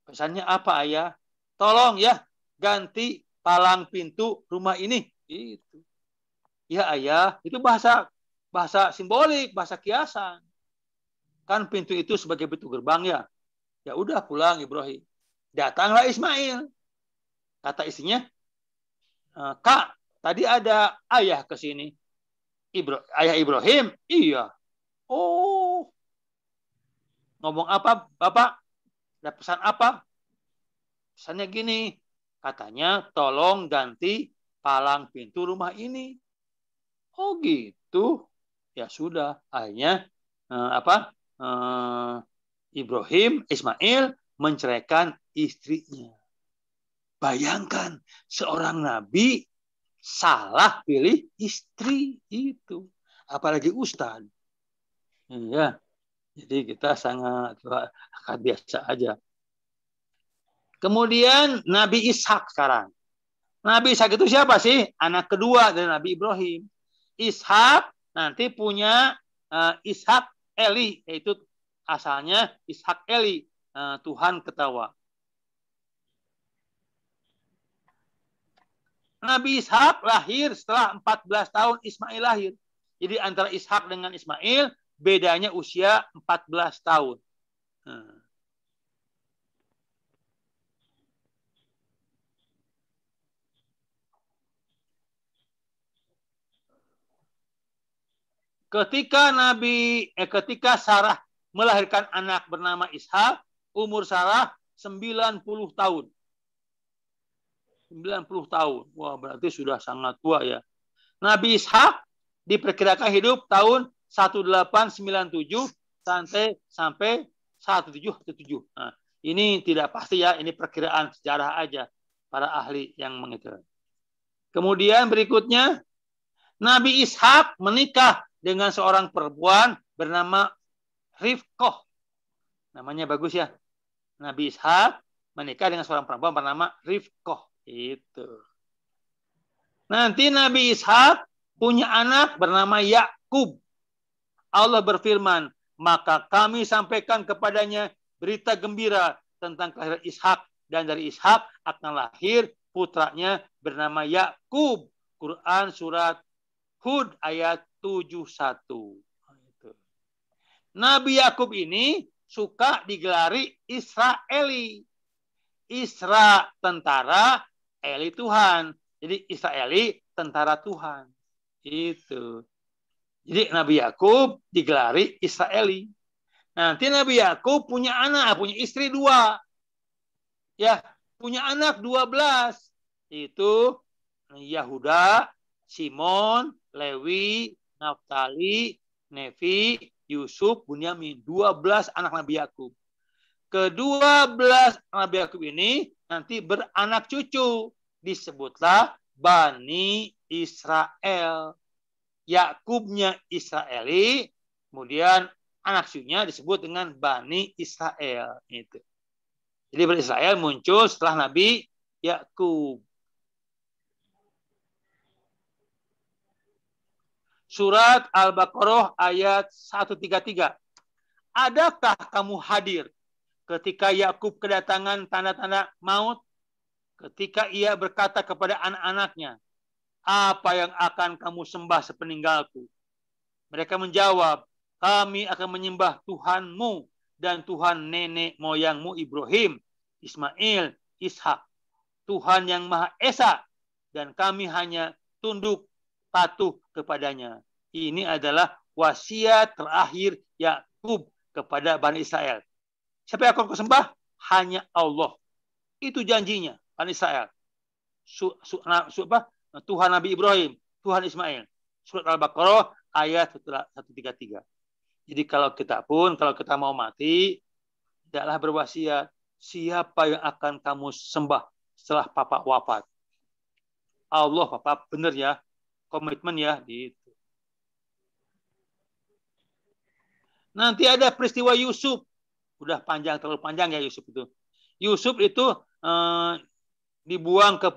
Pesannya apa ayah? Tolong ya, ganti palang pintu rumah ini." Itu. Ya ayah, itu bahasa simbolik, bahasa kiasan. Kan pintu itu sebagai pintu gerbang ya. Ya udah pulang Ibrahim. Datanglah Ismail. Kata istrinya, "Kak, tadi ada ayah ke sini." Ayah Ibrahim? Iya. Oh. Ngomong apa, Bapak? Ada pesan apa? Pesannya gini, katanya tolong ganti palang pintu rumah ini. Oh gitu. Ya sudah, akhirnya Ibrahim Ismail menceraikan istrinya. Bayangkan seorang nabi salah pilih istri itu, apalagi ustaz. Ya, jadi kita sangat biasa aja. Kemudian Nabi Ishak sekarang. Nabi Ishak itu siapa sih? Anak kedua dari Nabi Ibrahim. Ishak nanti punya Ishak Eli, yaitu asalnya Ishak Eli, Tuhan ketawa. Nabi Ishak lahir setelah 14 tahun Ismail lahir. Jadi antara Ishak dengan Ismail bedanya usia 14 tahun. Ketika Sarah melahirkan anak bernama Ishak, umur Sarah 90 tahun. 90 tahun. Wah, berarti sudah sangat tua ya. Nabi Ishak diperkirakan hidup tahun 1897 sampai 1717. Nah, ini tidak pasti ya, ini perkiraan sejarah aja para ahli yang mengetahui. Kemudian berikutnya Nabi Ishak menikah dengan seorang perempuan bernama Rifqah. Namanya bagus ya. Nabi Ishak menikah dengan seorang perempuan bernama Rifqah. Itu. Nanti Nabi Ishak punya anak bernama Yakub. Allah berfirman, maka kami sampaikan kepadanya berita gembira tentang kelahiran Ishak, dan dari Ishak akan lahir putranya bernama Yakub. Quran surat Hud ayat 71. Nabi Yakub ini suka digelari Israeli. Isra tentara, Eli Tuhan. Jadi Israeli tentara Tuhan. Itu. Jadi Nabi Yakub digelari Israeli. Nanti Nabi Yakub punya anak, punya istri 2. Ya, punya anak 12. Itu Yahuda, Simon, Lewi, Naftali, Nefi, Yusuf, Bunyamin. 12 anak Nabi Yakub. Ke-12 Nabi Yakub ini nanti beranak cucu. Disebutlah Bani Israel. Yakubnya Israeli, kemudian anak cucunya disebut dengan Bani Israel. Itu. Jadi Bani Israel muncul setelah Nabi Yakub. Surat Al-Baqarah ayat 133. Adakah kamu hadir ketika Yakub kedatangan tanda-tanda maut? Ketika ia berkata kepada anak-anaknya, apa yang akan kamu sembah sepeninggalku? Mereka menjawab, kami akan menyembah Tuhanmu dan Tuhan nenek moyangmu Ibrahim, Ismail, Ishak. Tuhan yang Maha Esa, dan kami hanya tunduk patuh kepadanya. Ini adalah wasiat terakhir Yakub kepada Bani Israel. Siapa yang akan kau sembah? Hanya Allah. Itu janjinya Bani Israel. Tuhan Nabi Ibrahim, Tuhan Ismail. Surat Al-Baqarah ayat 133. Jadi kalau kita mau mati, tidaklah berwasiat siapa yang akan kamu sembah setelah papa wafat. Allah, papa, benar ya. Komitmen ya. Gitu. Nanti ada peristiwa Yusuf. Udah terlalu panjang ya Yusuf itu. Yusuf itu dibuang ke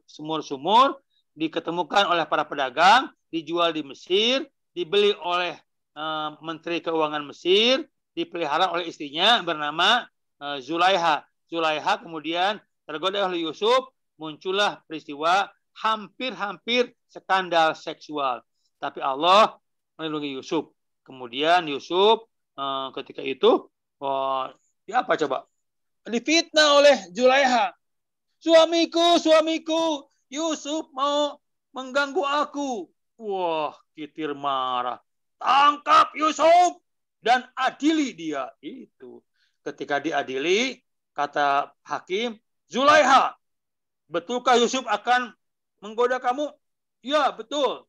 sumur-sumur, diketemukan oleh para pedagang, dijual di Mesir, dibeli oleh Menteri Keuangan Mesir, dipelihara oleh istrinya bernama Zulaiha. Zulaiha kemudian tergoda oleh Yusuf, muncullah peristiwa hampir skandal seksual. Tapi Allah melindungi Yusuf. Kemudian Yusuf ketika itu apa coba? Difitnah oleh Zulaiha. Suamiku, Yusuf mau mengganggu aku. Wah, Kitir marah. Tangkap Yusuf dan adili dia. Itu. Ketika diadili, kata hakim, Zulaiha, betulkah Yusuf akan menggoda kamu? Ya, betul.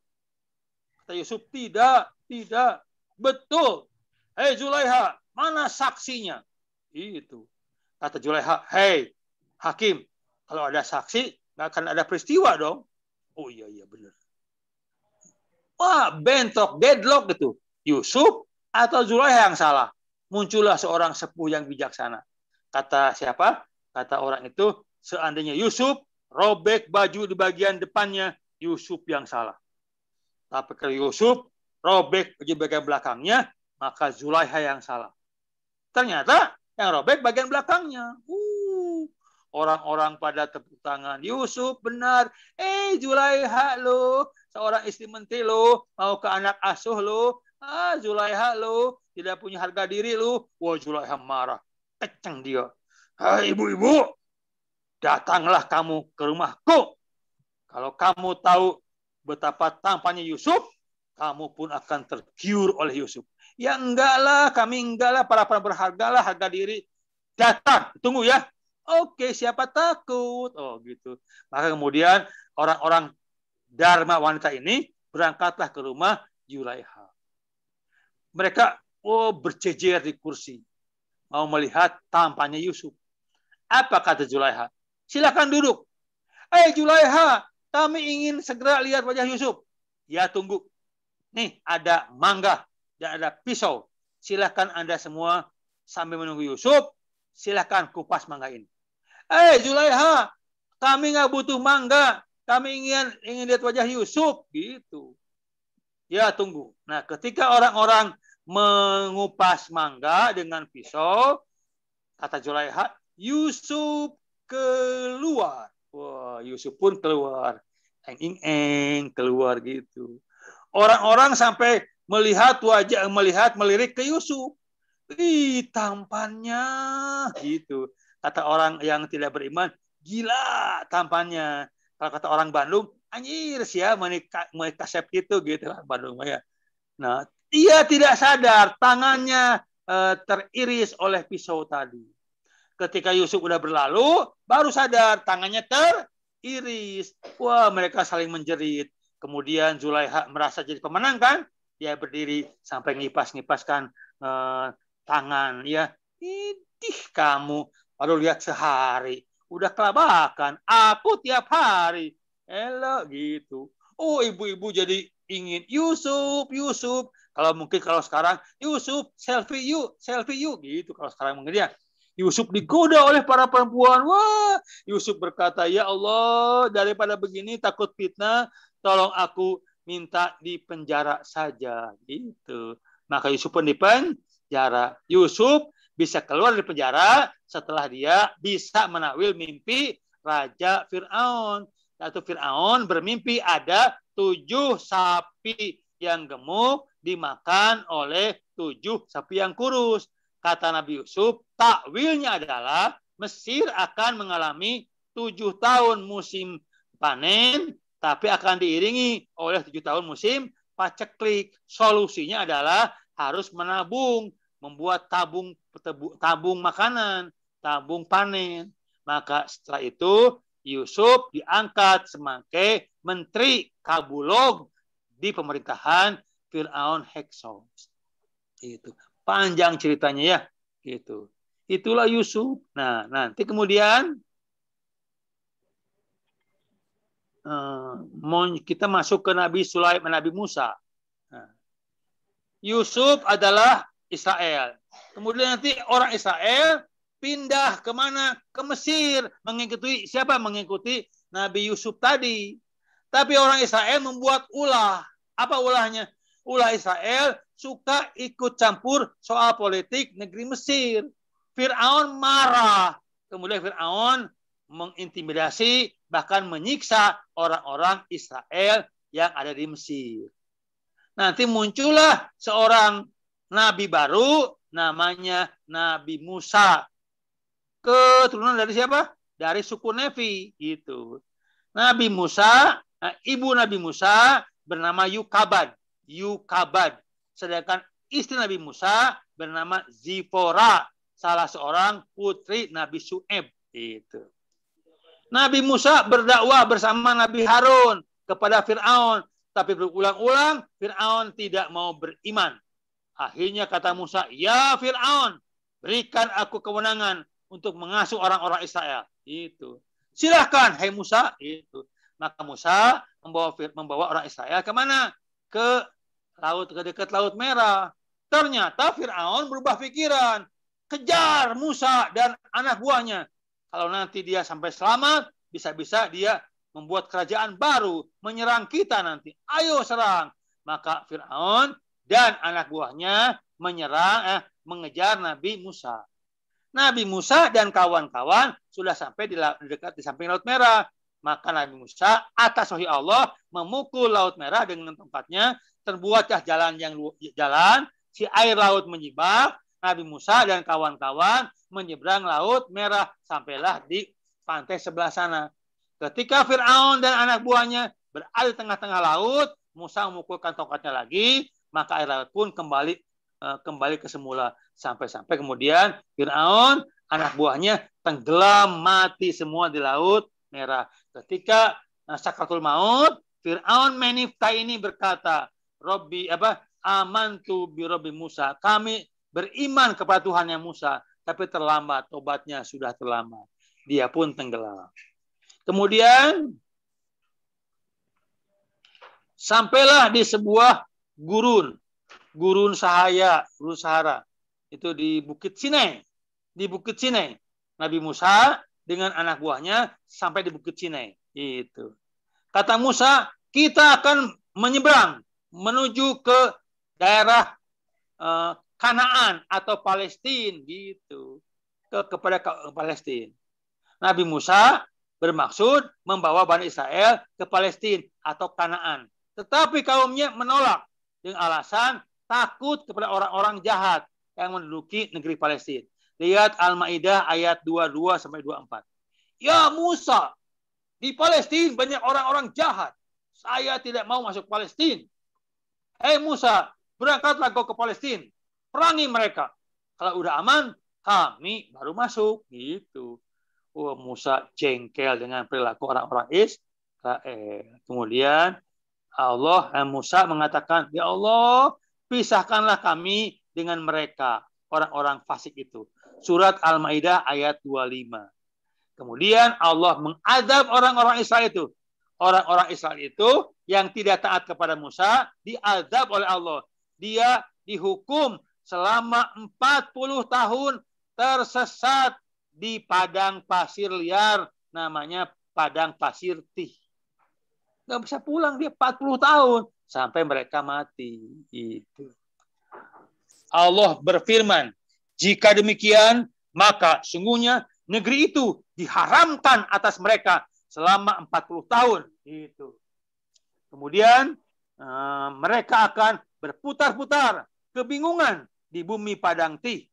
Kata Yusuf, tidak. Betul. Hei Zulaiha, mana saksinya? Itu. Kata Zulaiha, hei hakim, kalau ada saksi, nggak akan ada peristiwa dong. Oh iya benar. Wah, bentrok, deadlock gitu. Yusuf atau Zulaiha yang salah. Muncullah seorang sepuh yang bijaksana. Kata siapa? Kata orang itu, seandainya Yusuf robek baju di bagian depannya, Yusuf yang salah. Tapi kalau Yusuf robek baju bagian belakangnya, maka Zulaiha yang salah. Ternyata yang robek bagian belakangnya. Orang-orang pada tepuk tangan. Yusuf benar. Zulaiha lo, seorang istri menteri lo, mau ke anak asuh lo. Zulaiha lo, tidak punya harga diri lo. Wah, Zulaiha marah. Keceng dia. Ibu-ibu, datanglah kamu ke rumahku. Kalau kamu tahu betapa tampannya Yusuf, kamu pun akan tergiur oleh Yusuf. Ya kami enggak lah, para berharga lah, harga diri. Datang, tunggu ya. Oke, siapa takut? Oh gitu. Maka kemudian orang-orang Dharma wanita ini berangkatlah ke rumah Zulaiha. Mereka berjejer di kursi. Mau melihat tampannya Yusuf. Apa kata Zulaiha? Silakan duduk. Zulaiha, kami ingin segera lihat wajah Yusuf. Ya, tunggu. Nih, ada mangga dan ada pisau. Silakan Anda semua sambil menunggu Yusuf, silakan kupas mangga ini. Zulaiha, kami nggak butuh mangga. Kami ingin lihat wajah Yusuf. Gitu. Ya, tunggu. Nah, ketika orang-orang mengupas mangga dengan pisau, kata Zulaiha, Yusuf keluar. Wah, Yusuf pun keluar. Keluar gitu. Orang-orang sampai melirik ke Yusuf. Tampannya gitu. Kata orang yang tidak beriman, gila tampannya. Kalau kata orang Bandung, anjir sih ya, mau kasep gitu lah Bandung ya. Nah, ia tidak sadar tangannya teriris oleh pisau tadi. Ketika Yusuf udah berlalu, baru sadar tangannya teriris. Wah, mereka saling menjerit. Kemudian Zulaiha merasa jadi pemenang kan? Dia berdiri sampai ngipas-ngipaskan tangan ya. Idih kamu, baru lihat sehari udah kelabakan. Aku tiap hari. Elo gitu. Oh, ibu-ibu jadi ingin Yusuf. Kalau sekarang Yusuf selfie yuk gitu. Kalau sekarang mungkin ya. Yusuf digoda oleh para perempuan. Wah, Yusuf berkata, ya Allah, daripada begini takut fitnah, tolong aku minta di penjara saja. Gitu. Maka Yusuf pun di penjara. Yusuf bisa keluar dari penjara setelah dia bisa menakwil mimpi Raja Fir'aun. Yaitu Fir'aun bermimpi ada 7 sapi yang gemuk dimakan oleh 7 sapi yang kurus. Kata Nabi Yusuf, takwilnya adalah Mesir akan mengalami 7 tahun musim panen, tapi akan diiringi oleh 7 tahun musim paceklik. Solusinya adalah harus menabung, membuat tabung makanan, tabung panen. Maka setelah itu Yusuf diangkat sebagai menteri kabulog di pemerintahan Fir'aun Heksos. Itu panjang ceritanya ya, gitu. Itulah Yusuf. Nah, nanti kemudian kita masuk ke Nabi Sulaiman, Nabi Musa. Nah, Yusuf adalah Israel. Kemudian nanti orang Israel pindah kemana? Ke Mesir. Mengikuti siapa? Mengikuti Nabi Yusuf tadi. Tapi orang Israel membuat ulah. Apa ulahnya? Ulah Israel suka ikut campur soal politik negeri Mesir. Fir'aun marah. Kemudian Fir'aun mengintimidasi, bahkan menyiksa orang-orang Israel yang ada di Mesir. Nanti muncullah seorang nabi baru, namanya Nabi Musa. Keturunan dari siapa? Dari suku Nefi. Gitu. Nabi Musa, ibu Nabi Musa bernama Yukabad. Sedangkan istri Nabi Musa bernama Zipora, salah seorang putri Nabi Syu'aib. Itu. Nabi Musa berdakwah bersama Nabi Harun kepada Fir'aun, tapi berulang-ulang Fir'aun tidak mau beriman. Akhirnya kata Musa, ya Fir'aun, berikan aku kewenangan untuk mengasuh orang-orang Israel. Itu. Silahkan, hai Musa. Itu. Maka Musa membawa orang Israel kemana? Ke dekat Laut Merah. Ternyata Fir'aun berubah pikiran. Kejar Musa dan anak buahnya. Kalau nanti dia sampai selamat, bisa-bisa dia membuat kerajaan baru, menyerang kita nanti. Ayo serang. Maka Fir'aun dan anak buahnya mengejar Nabi Musa. Nabi Musa dan kawan-kawan sudah sampai di samping Laut Merah. Maka Nabi Musa atas wahyu Allah memukul Laut Merah dengan tongkatnya. Terbuatlah jalan, si air laut menyibak. Nabi Musa dan kawan-kawan menyeberang Laut Merah sampailah di pantai sebelah sana. Ketika Fir'aun dan anak buahnya berada di tengah-tengah laut, Musa memukulkan tongkatnya lagi, maka air laut pun kembali ke semula. Sampai-sampai kemudian Fir'aun, anak buahnya tenggelam mati semua di Laut Merah. Ketika Sakratul Maut, Fir'aun menifta ini berkata, amantu bi Rabbi Musa. Kami beriman kepada Tuhannya Musa, tapi terlambat, tobatnya sudah terlambat. Dia pun tenggelam. Kemudian sampailah di sebuah gurun Sahara. Itu di Bukit Sinai. Di Bukit Sinai. Nabi Musa dengan anak buahnya sampai di Bukit Sinai. Itu. Kata Musa, kita akan menyeberang menuju ke daerah Kanaan atau Palestina gitu. Kepada Palestina. Nabi Musa bermaksud membawa Bani Israel ke Palestina atau Kanaan. Tetapi kaumnya menolak dengan alasan takut kepada orang-orang jahat yang menduduki negeri Palestina. Lihat Al-Maidah ayat 22 sampai 24. Ya Musa, di Palestina banyak orang-orang jahat. Saya tidak mau masuk Palestina. Hei Musa, berangkatlah kau ke Palestina. Perangi mereka. Kalau udah aman, kami baru masuk. Gitu. Musa jengkel dengan perilaku orang-orang Israel. Kemudian Musa mengatakan, ya Allah, pisahkanlah kami dengan mereka, orang-orang fasik itu. Surat Al-Maidah ayat 25. Kemudian Allah mengadab orang-orang Israel itu. Orang-orang Israel itu yang tidak taat kepada Musa diadab oleh Allah. Dia dihukum selama 40 tahun tersesat di padang pasir liar namanya padang pasir Tih. Nggak bisa pulang dia 40 tahun sampai mereka mati. Itu. Allah berfirman, jika demikian maka sungguhnya negeri itu diharamkan atas mereka selama 40 tahun. Itu. Kemudian mereka akan berputar-putar kebingungan di bumi padang Tih.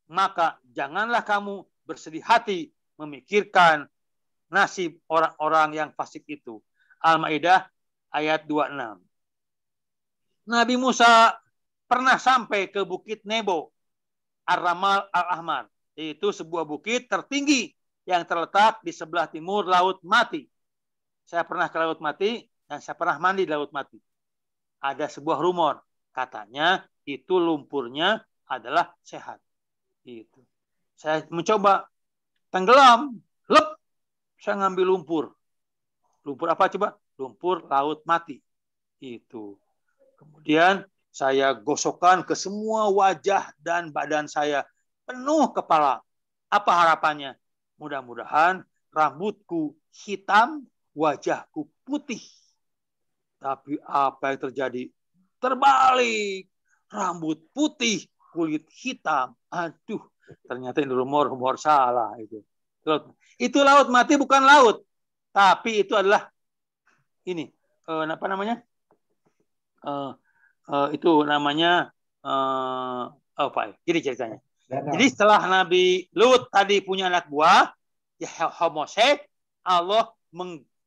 Maka janganlah kamu bersedih hati memikirkan nasib orang-orang yang fasik itu. Al-Maidah ayat 26. Nabi Musa pernah sampai ke Bukit Nebo, Ar-Ramal Al-Ahmar. Yaitu sebuah bukit tertinggi yang terletak di sebelah timur Laut Mati. Saya pernah ke Laut Mati dan saya pernah mandi di Laut Mati. Ada sebuah rumor. Katanya itu lumpurnya adalah sehat. Itu. Saya mencoba tenggelam, lep, saya ngambil lumpur. Lumpur apa coba? Lumpur Laut Mati. Itu. Kemudian saya gosokkan ke semua wajah dan badan saya. Penuh kepala. Apa harapannya? Mudah-mudahan rambutku hitam, wajahku putih. Tapi apa yang terjadi? Terbalik. Rambut putih, kulit hitam. Aduh, ternyata ini rumor salah. Itu Laut Mati bukan laut. Tapi itu adalah ini. Apa namanya? Itu namanya apa ya? Jadi ceritanya. Jadi setelah Nabi Lut tadi punya anak buah, ya Homosek, Allah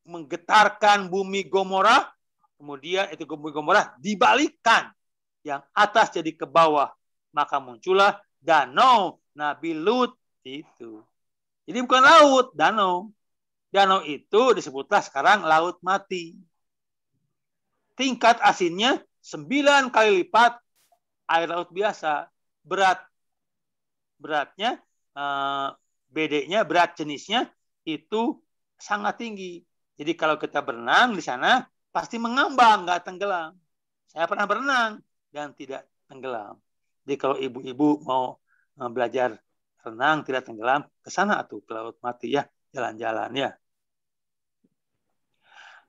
menggetarkan bumi Gomora, kemudian itu bumi Gomora dibalikkan, yang atas jadi ke bawah, maka muncullah danau Nabi Lut itu. Jadi bukan laut, danau. Danau itu disebutlah sekarang Laut Mati. Tingkat asinnya 9 kali lipat air laut biasa. Beratnya, BD-nya, berat jenisnya itu sangat tinggi. Jadi kalau kita berenang di sana pasti mengambang, nggak tenggelam. Saya pernah berenang dan tidak tenggelam. Jadi kalau ibu-ibu mau belajar renang tidak tenggelam, ke sana tuh ke Laut Mati ya, jalan-jalan ya.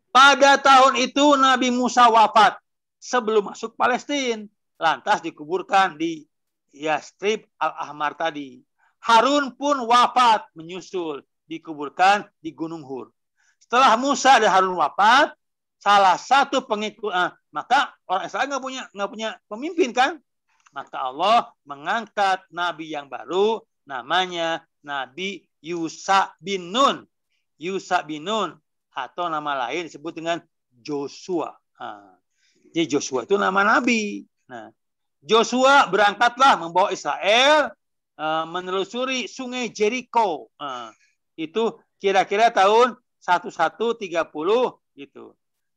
Pada tahun itu Nabi Musa wafat sebelum masuk Palestina, lantas dikuburkan di Yastrib Al-Ahmar tadi. Harun pun wafat menyusul, dikuburkan di Gunung Hur. Setelah Musa dan Harun wafat, salah satu pengikut, maka orang Israel nggak punya pemimpin kan? Maka Allah mengangkat Nabi yang baru, namanya Nabi Yusha bin Nun. Yusha bin Nun atau nama lain disebut dengan Joshua. Jadi Joshua itu nama Nabi. Nah, Joshua berangkatlah membawa Israel menelusuri sungai Jericho. Itu kira-kira tahun 1130 gitu.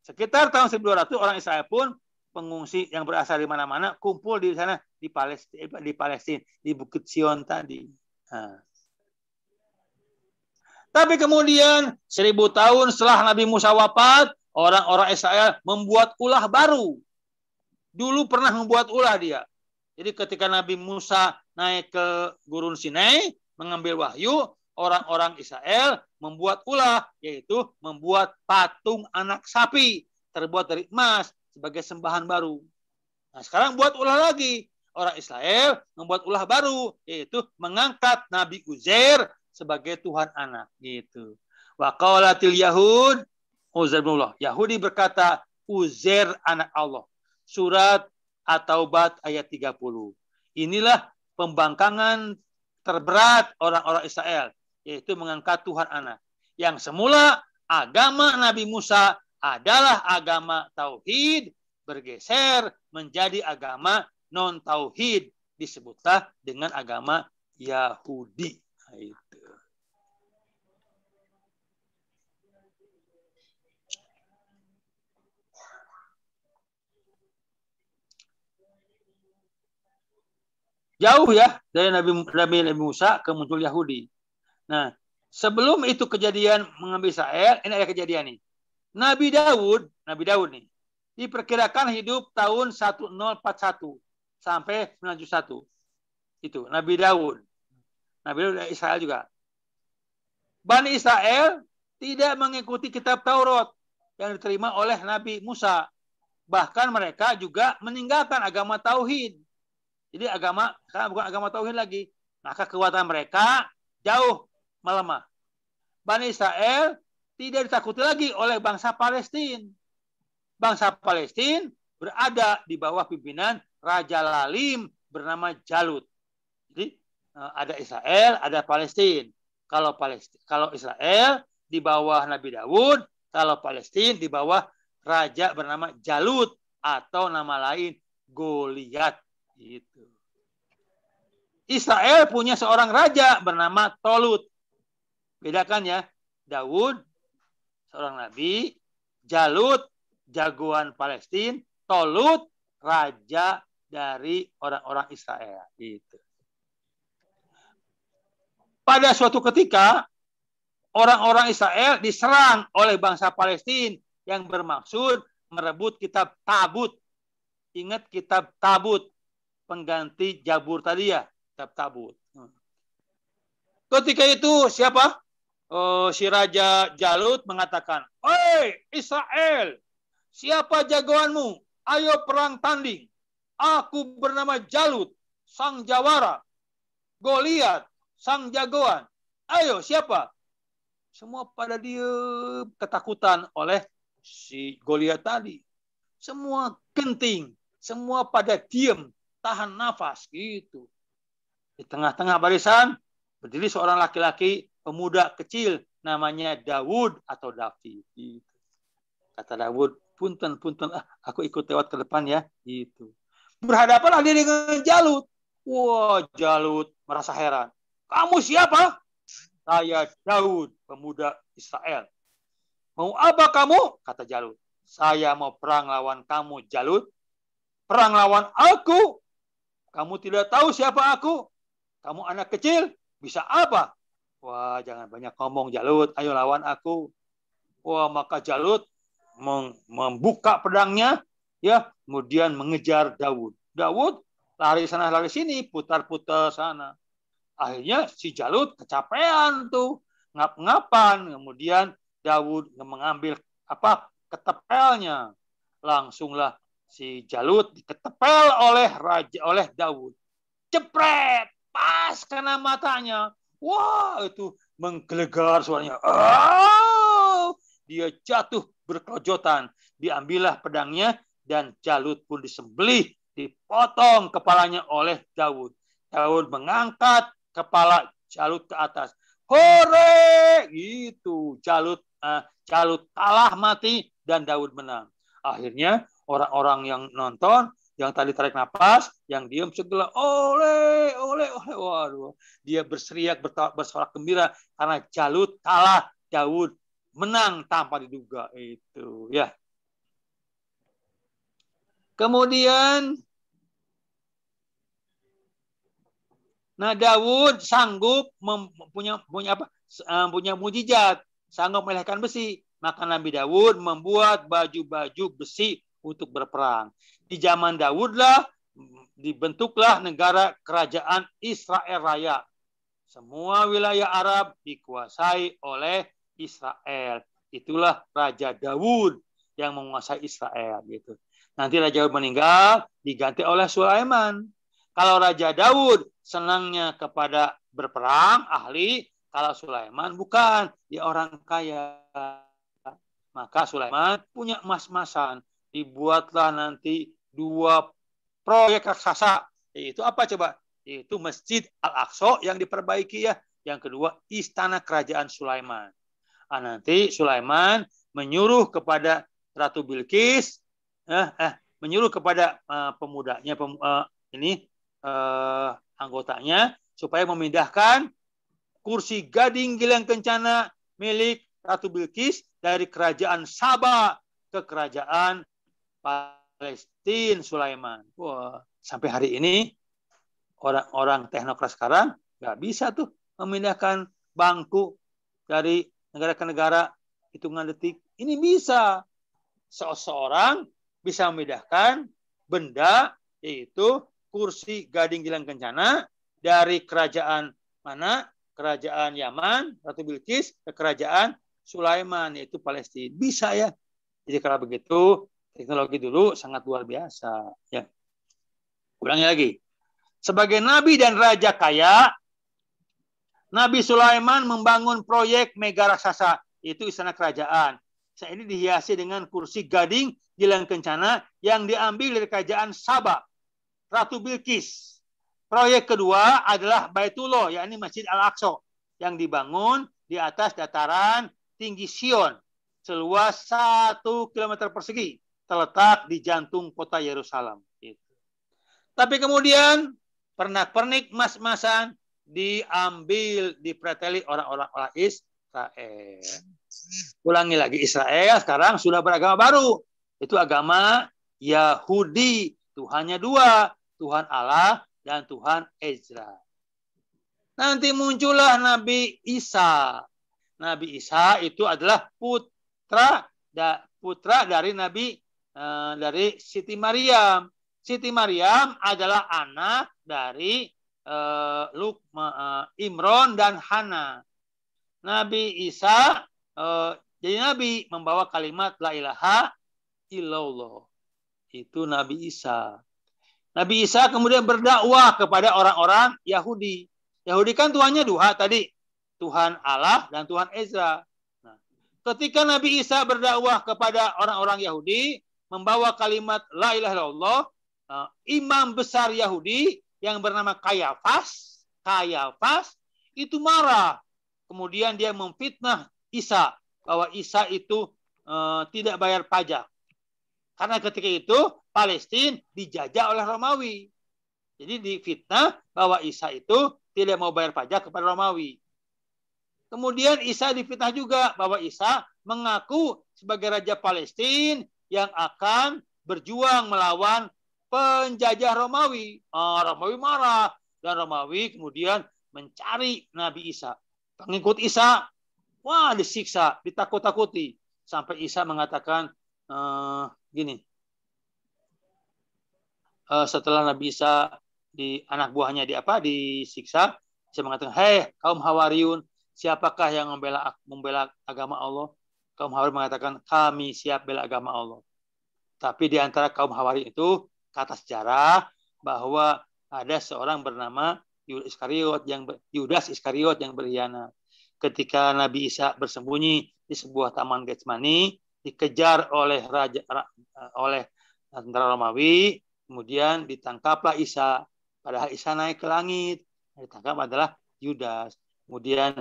Sekitar tahun 1200 orang Israel pun pengungsi yang berasal di mana-mana kumpul di sana di Palestina di Bukit Sion tadi. Tapi kemudian 1000 tahun setelah Nabi Musa wafat, orang-orang Israel membuat ulah baru. Dulu pernah membuat ulah dia. Jadi ketika Nabi Musa naik ke Gurun Sinai, mengambil wahyu, orang-orang Israel membuat ulah, yaitu membuat patung anak sapi terbuat dari emas sebagai sembahan baru. Nah, sekarang buat ulah lagi. Orang Israel membuat ulah baru, yaitu mengangkat Nabi Uzair sebagai Tuhan anak. Gitu. Wa qalatil Yahud, Uzair bin Allah. Yahudi berkata, Uzair anak Allah. Surat At-Taubat ayat 30. Inilah pembangkangan terberat orang-orang Israel, yaitu mengangkat Tuhan anak. Yang semula agama Nabi Musa adalah agama tauhid, bergeser menjadi agama non-tauhid, disebutlah dengan agama Yahudi. Nah, itu. Jauh ya dari Nabi Musa ke muncul Yahudi. Nah, sebelum itu kejadian mengambil Israel, ini ada kejadian nih. Nabi Daud nih, diperkirakan hidup tahun 1041 sampai 971. Itu Nabi Daud. Nabi Daud dari Israel juga. Bani Israel tidak mengikuti kitab Taurat yang diterima oleh Nabi Musa. Bahkan mereka juga meninggalkan agama tauhid. Jadi sekarang bukan agama tauhid lagi. Maka kekuatan mereka jauh melemah. Bani Israel tidak ditakuti lagi oleh bangsa Palestina. Bangsa Palestina berada di bawah pimpinan Raja Lalim bernama Jalut. Jadi ada Israel, ada Palestina. Kalau Israel di bawah Nabi Daud, kalau Palestina di bawah raja bernama Jalut atau nama lain Goliat. Gitu. Israel punya seorang raja bernama Tolut. Bedakan ya, Daud seorang nabi, Jalut jagoan Palestina, Tolut raja dari orang-orang Israel. Gitu. Pada suatu ketika orang-orang Israel diserang oleh bangsa Palestina yang bermaksud merebut kitab Tabut. Ingat kitab Tabut, pengganti Jabur tadi ya, kitab Tabut. Ketika itu siapa? Si Raja Jalut mengatakan, "Hei Israel, siapa jagoanmu? Ayo perang tanding. Aku bernama Jalut, sang jawara. Goliat, sang jagoan. Ayo siapa?" Semua pada diam, ketakutan oleh si Goliat tadi. Semua genting, semua pada diam, tahan nafas gitu. Di tengah-tengah barisan berdiri seorang laki-laki pemuda kecil namanya Daud atau David. Gitu. Kata Daud, punten, aku ikut lewat ke depan ya. Gitu. Berhadapan dia dengan Jalut. Wah, Jalut merasa heran. Kamu siapa? Saya Daud, pemuda Israel. Mau apa kamu? Kata Jalut. Saya mau perang lawan kamu, Jalut. Perang lawan aku? Kamu tidak tahu siapa aku? Kamu anak kecil, bisa apa? Wah, jangan banyak ngomong, Jalut. Ayo lawan aku. Wah, maka Jalut membuka pedangnya, ya, kemudian mengejar Daud. Daud lari sana lari sini, putar-putar sana. Akhirnya si Jalut kecapean tuh, ngap-ngapan. Kemudian Daud mengambil ketepelnya. Langsunglah si Jalut diketepel oleh Daud. Jepret, pas kena matanya. Wah, itu menggelegar suaranya. Oh! Dia jatuh berkelojotan. Diambillah pedangnya dan Jalut pun disembelih, dipotong kepalanya oleh Daud. Daud mengangkat kepala Jalut ke atas. Hore! Gitu. Jalut kalah mati dan Daud menang. Akhirnya orang-orang yang nonton, yang tadi tarik napas, yang diam segala oleh. Waduh. Dia berseriak bersorak gembira karena Jalut kalah, Daud menang tanpa diduga. Itu ya. Kemudian Daud sanggup punya mujizat, sanggup melelehkan besi. Maka Nabi Daud membuat baju-baju besi untuk berperang. Di zaman Daudlah dibentuklah negara kerajaan Israel Raya. Semua wilayah Arab dikuasai oleh Israel. Itulah Raja Daud yang menguasai Israel gitu. Nanti Raja Daud meninggal diganti oleh Sulaiman. Kalau Raja Daud senangnya kepada berperang, ahli. Kalau Sulaiman bukan, dia orang kaya. Maka Sulaiman punya emas-emasan. Dibuatlah nanti 2 proyek raksasa. Yaitu apa coba? Yaitu Masjid Al-Aqsa yang diperbaiki ya. Yang kedua, istana kerajaan Sulaiman. Nanti Sulaiman menyuruh kepada Ratu Bilqis, menyuruh kepada pemudanya, anggotanya supaya memindahkan kursi Gading Gilang Kencana milik Ratu Bilqis dari kerajaan Saba ke kerajaan Palestina Sulaiman. Wah, sampai hari ini orang-orang teknokrat sekarang nggak bisa tuh memindahkan bangku dari negara ke negara hitungan detik. Ini bisa. Seseorang bisa memindahkan benda, yaitu kursi Gading Gilang Kencana dari kerajaan mana? Kerajaan Yaman, Ratu Bilqis, ke kerajaan Sulaiman, yaitu Palestina. Bisa ya. Jadi kalau begitu, teknologi dulu sangat luar biasa. Ya. Ulangi lagi. Sebagai nabi dan raja kaya, Nabi Sulaiman membangun proyek mega raksasa, yaitu istana kerajaan. Ini dihiasi dengan kursi Gading Gilang Kencana yang diambil dari kerajaan Sabah, Ratu Bilqis. Proyek kedua adalah Baitullah, yakni Masjid Al-Aqsa, yang dibangun di atas dataran tinggi Sion, seluas 1 km persegi, terletak di jantung kota Yerusalem. Tapi kemudian pernak-pernik mas-masan diambil, dipreteli orang-orang Israel. Ulangi lagi, Israel sekarang sudah beragama baru. Itu agama Yahudi. Tuhannya 2. Tuhan Allah dan Tuhan Ezra. Nanti muncullah Nabi Isa. Nabi Isa itu adalah putra dari dari Siti Maryam. Siti Maryam adalah anak dari Imron dan Hana. Nabi Isa jadi nabi membawa kalimat la ilaha illallah. Itu Nabi Isa. Nabi Isa kemudian berdakwah kepada orang-orang Yahudi. Yahudi kan Tuhannya 2 tadi. Tuhan Allah dan Tuhan Ezra. Nah, ketika Nabi Isa berdakwah kepada orang-orang Yahudi, membawa kalimat la ilaha illallah, imam besar Yahudi yang bernama Kayafas itu marah. Kemudian dia memfitnah Isa, bahwa Isa itu tidak bayar pajak. Karena ketika itu Palestina dijajah oleh Romawi. Jadi difitnah bahwa Isa itu tidak mau bayar pajak kepada Romawi. Kemudian Isa difitnah juga bahwa Isa mengaku sebagai raja Palestina yang akan berjuang melawan penjajah Romawi. Romawi marah, dan Romawi kemudian mencari Nabi Isa. Pengikut Isa, wah, disiksa, ditakut-takuti, sampai Isa mengatakan gini. Setelah Nabi Isa anak buahnya disiksa, Isa mengatakan, "Hei kaum Hawariyun, siapakah yang membela agama Allah?" Kaum Hawariyun mengatakan, "Kami siap bela agama Allah." Tapi di antara kaum Hawariyun itu, kata sejarah bahwa ada seorang bernama Yudas Iskariot yang berkhianat. Ketika Nabi Isa bersembunyi di sebuah taman Getsemani, dikejar oleh tentara Romawi, kemudian ditangkaplah Isa. Padahal Isa naik ke langit, yang ditangkap adalah Yudas. Kemudian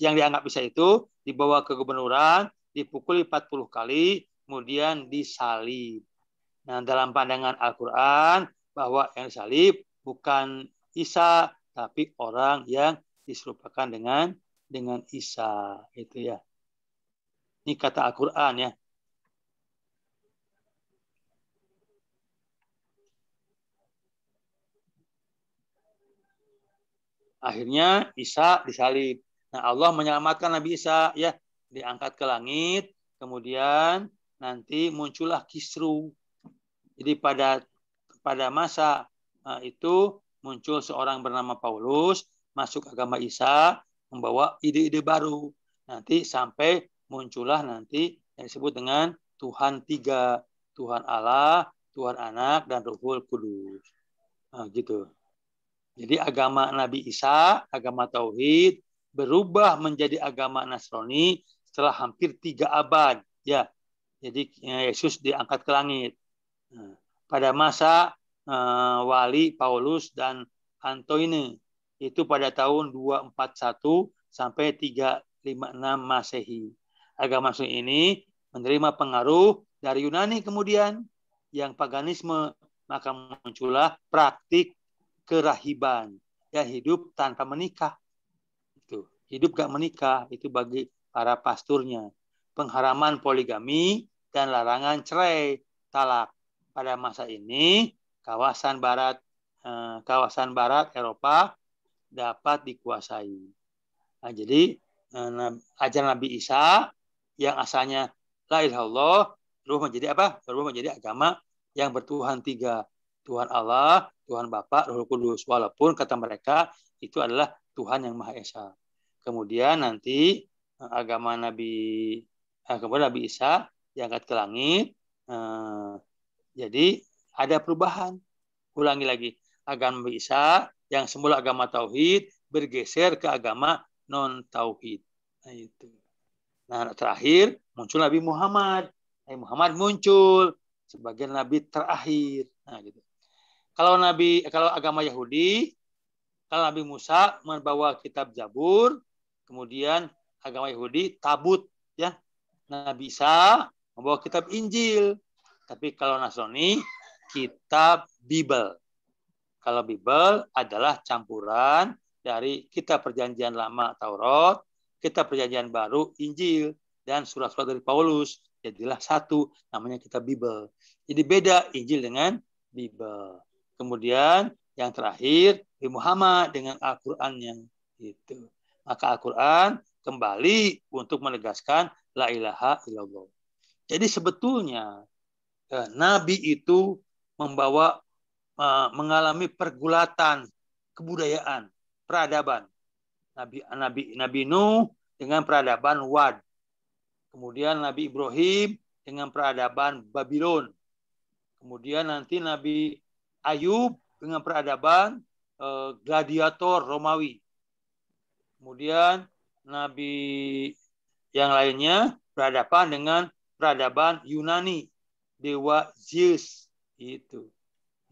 yang dianggap Isa itu dibawa ke gubernuran, dipukuli 40 kali, kemudian disalib. Nah, dalam pandangan Al-Quran bahwa yang disalib bukan Isa, tapi orang yang diserupakan dengan Isa, itu ya. Ini kata Al-Quran ya. Akhirnya Isa disalib. Nah, Allah menyelamatkan Nabi Isa ya, diangkat ke langit, kemudian nanti muncullah Kisru. Jadi pada masa itu muncul seorang bernama Paulus, masuk agama Isa, membawa ide-ide baru. Nanti sampai muncullah nanti yang disebut dengan Tuhan 3, Tuhan Allah, Tuhan Anak, dan Ruhul Kudus. Nah, gitu. Jadi agama Nabi Isa, agama Tauhid, berubah menjadi agama Nasrani setelah hampir 3 abad. Ya, jadi Yesus diangkat ke langit. Nah, pada masa Wali Paulus dan Antoine, itu pada tahun 241 sampai 356 Masehi. Agama Nasrani ini menerima pengaruh dari Yunani kemudian yang paganisme, maka muncullah praktik kerahiban, ya, hidup tanpa menikah. Itu, hidup gak menikah, itu bagi para pasturnya. Pengharaman poligami dan larangan cerai, talak. Pada masa ini, kawasan barat kawasan barat Eropa dapat dikuasai. Nah, jadi ajaran Nabi Isa yang asalnya la ilaha illallah berubah menjadi apa? Berubah menjadi agama yang bertuhan tiga. Tuhan Allah, Tuhan Bapa, Roh Kudus. Walaupun kata mereka itu adalah Tuhan yang Maha Esa. Kemudian nanti agama kemudian Nabi Isa diangkat ke langit. Jadi ada perubahan. Ulangi lagi. Agama Nabi Isa yang semula agama Tauhid bergeser ke agama non-Tauhid. Nah, itu. Nah, terakhir muncul Nabi Muhammad. Nabi Muhammad muncul sebagai Nabi terakhir. Nah, gitu. Kalau agama Yahudi, kalau Nabi Musa membawa kitab Zabur, kemudian agama Yahudi tabut, ya. Nabi Isa membawa kitab Injil. Tapi kalau Nasrani kitab Bible. Kalau Bible adalah campuran dari kitab Perjanjian Lama Taurat, kitab Perjanjian Baru Injil, dan surat-surat dari Paulus. Jadilah satu, namanya kitab Bible. Jadi beda Injil dengan Bible. Kemudian yang terakhir Nabi Muhammad dengan Al-Qur'annya. Gitu. Maka Al-Qur'an kembali untuk menegaskan la ilaha illallah. Jadi sebetulnya Nabi itu mengalami pergulatan kebudayaan, peradaban. Nabi Nuh dengan peradaban Wad. Kemudian Nabi Ibrahim dengan peradaban Babylon. Kemudian nanti Nabi Ayub dengan peradaban gladiator Romawi. Kemudian Nabi yang lainnya berhadapan dengan peradaban Yunani, dewa Zeus. Itu.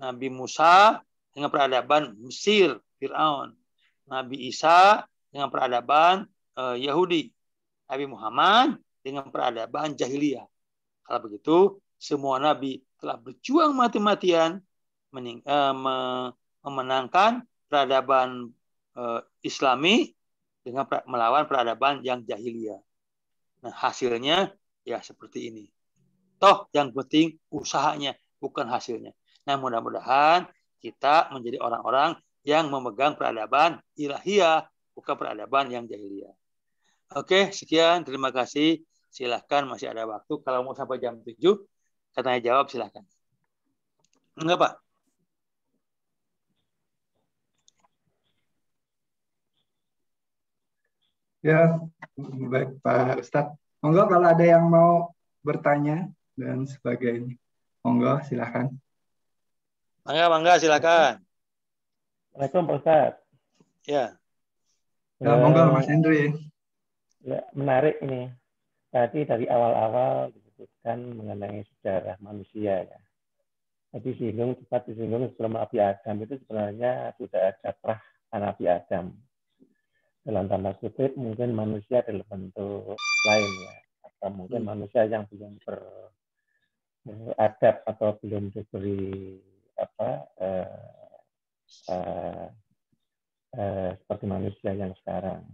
Nabi Musa dengan peradaban Mesir, Fir'aun. Nabi Isa dengan peradaban Yahudi. Nabi Muhammad dengan peradaban jahiliyah. Kalau begitu, semua nabi telah berjuang mati-matian memenangkan peradaban Islami dengan melawan peradaban yang jahiliyah. Nah, hasilnya ya seperti ini. Toh yang penting usahanya, bukan hasilnya. Nah, mudah-mudahan kita menjadi orang-orang yang memegang peradaban ilahiyah, bukan peradaban yang jahiliyah. Oke, sekian. Terima kasih. Silahkan, masih ada waktu. Kalau mau sampai jam 7, katanya jawab, silahkan. Enggak, Pak? Ya, baik Pak Ustadz. Monggo kalau ada yang mau bertanya dan sebagainya. Monggo, silahkan. Mangga, silakan. Assalamualaikum Pak Ustadz. Ya. Ya, monggo Mas Hendri. Ya, menarik ini. Tadi dari awal-awal disebutkan mengenai sejarah manusia ya. Jadi sempat disinggung sebelum Nabi Adam itu sebenarnya sudah ada prah Nabi Adam. Dalam tanda kutip mungkin manusia dalam bentuk lain ya. Atau mungkin manusia yang belum beradab atau belum diberi seperti manusia yang sekarang.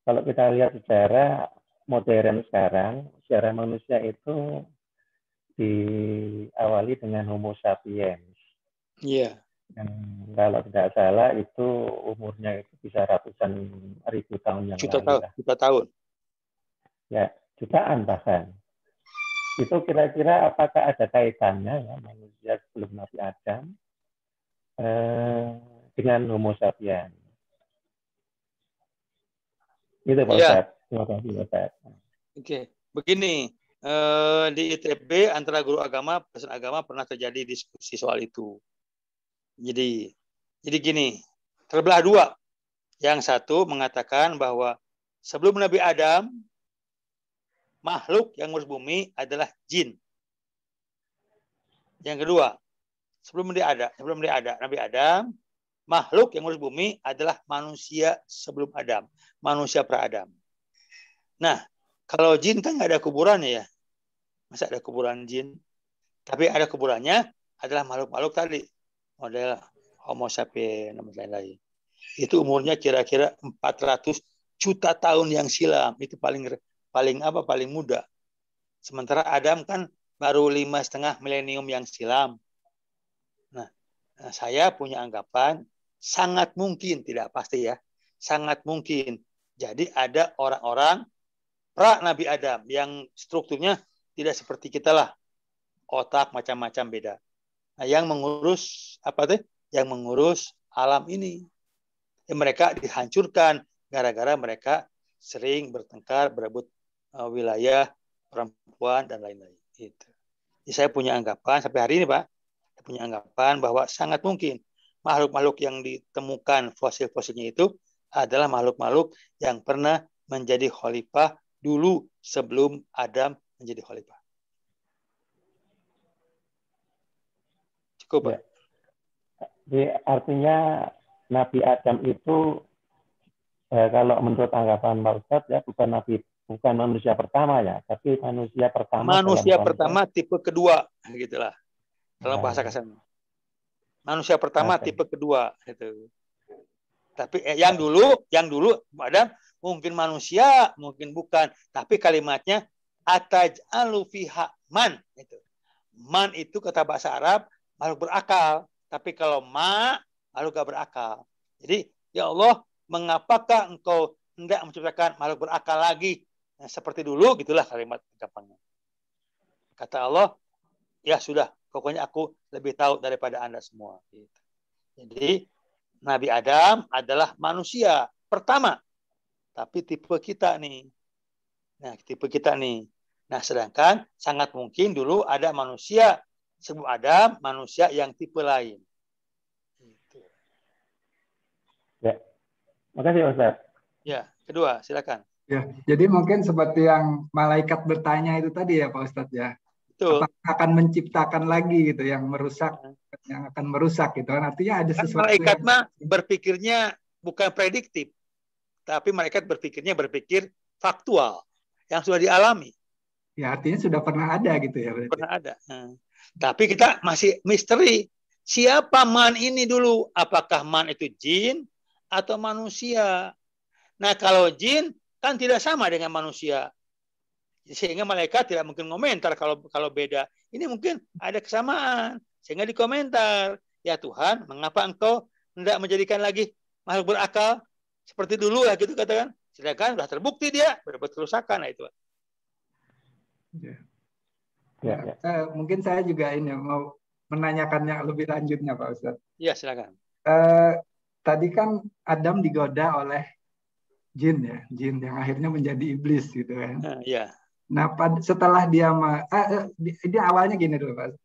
Kalau kita lihat sejarah modern sekarang, sejarah manusia itu diawali dengan Homo sapiens. Iya. Yang kalau tidak salah itu umurnya itu bisa ratusan ribu tahun yang lalu. Juta tahun. Ya, jutaan bahkan. Itu kira-kira apakah ada kaitannya ya manusia sebelum Nabi Adam dengan Homo sapiens? Itu Pak Ustadz. Terima kasih Pak Ustadz. Oke, begini. Di ITB antara guru agama, pesan agama pernah terjadi diskusi soal itu. Jadi gini, terbelah dua. Yang satu mengatakan bahwa sebelum Nabi Adam, makhluk yang ngurus bumi adalah jin. Yang kedua, sebelum dia ada Nabi Adam, makhluk yang ngurus bumi adalah manusia sebelum Adam, manusia pra-Adam. Nah, kalau jin kan nggak ada kuburannya ya. Masa ada kuburan jin? Tapi ada kuburannya adalah makhluk-makhluk tadi. Model Homo sapiens dan lain-lain. Itu umurnya kira-kira 400 juta tahun yang silam. Itu paling muda. Sementara Adam kan baru 5,5 milenium yang silam. Nah, Nah, saya punya anggapan sangat mungkin, tidak pasti ya, sangat mungkin. Jadi ada orang-orang pra Nabi Adam yang strukturnya tidak seperti kita lah, otak macam-macam beda. Nah, yang mengurus apa tuh? Yang mengurus alam ini. Mereka dihancurkan gara-gara mereka sering bertengkar, berebut wilayah perempuan dan lain-lain. Gitu. Jadi saya punya anggapan sampai hari ini, Pak, punya anggapan bahwa sangat mungkin makhluk-makhluk yang ditemukan fosil-fosilnya itu adalah makhluk-makhluk yang pernah menjadi khalifah dulu sebelum Adam menjadi khalifah. Cukup, Pak. Ya. Jadi artinya Nabi Adam itu kalau menurut anggapan Pak Ustadz ya bukan manusia pertama ya, tapi manusia pertama. Manusia pertama tipe kedua, gitulah. Dalam bahasa kasarnya. Manusia pertama tipe kedua, gitu. Tapi yang dulu Adam mungkin manusia, mungkin bukan. Tapi kalimatnya ataj'alu fiha man itu. Man itu kata bahasa Arab makhluk berakal. Tapi kalau makhluk gak berakal. Jadi ya Allah, mengapakah engkau hendak menciptakan makhluk berakal lagi? Nah, seperti dulu, gitulah kalimat gampangnya. Kata Allah, ya sudah, pokoknya aku lebih tahu daripada Anda semua. Gitu. Jadi Nabi Adam adalah manusia pertama. Tapi tipe kita nih. Nah, sedangkan sangat mungkin dulu ada manusia sebelum Adam, manusia yang tipe lain. Gitu. Ya. Makasih Ustaz. Ya, kedua, silakan. Ya, jadi mungkin seperti yang malaikat bertanya itu tadi ya Pak Ustadz ya. Betul. Apakah akan menciptakan lagi gitu yang akan merusak gitu kan. Artinya ada kan sesuatu malaikat yang... mah berpikirnya bukan prediktif. Tapi malaikat berpikir faktual yang sudah dialami. Ya, artinya sudah pernah ada gitu ya berarti. Pernah ada. Tapi kita masih misteri. Siapa man ini dulu? Apakah man itu jin atau manusia? Nah, kalau jin kan tidak sama dengan manusia. Sehingga malaikat tidak mungkin komentar kalau beda. Ini mungkin ada kesamaan. Sehingga dikomentar. Ya Tuhan, mengapa engkau tidak menjadikan lagi makhluk berakal seperti dulu lah gitu katakan. Sedangkan sudah terbukti dia berbuat kerusakan. Nah, itu. Ya. Mungkin saya juga ini mau menanyakan yang lebih lanjutnya Pak Ustadz. Ya, silakan. Tadi kan Adam digoda oleh jin yang akhirnya menjadi iblis gitu kan. Ya. Nah, setelah dia awalnya gini dulu Pak.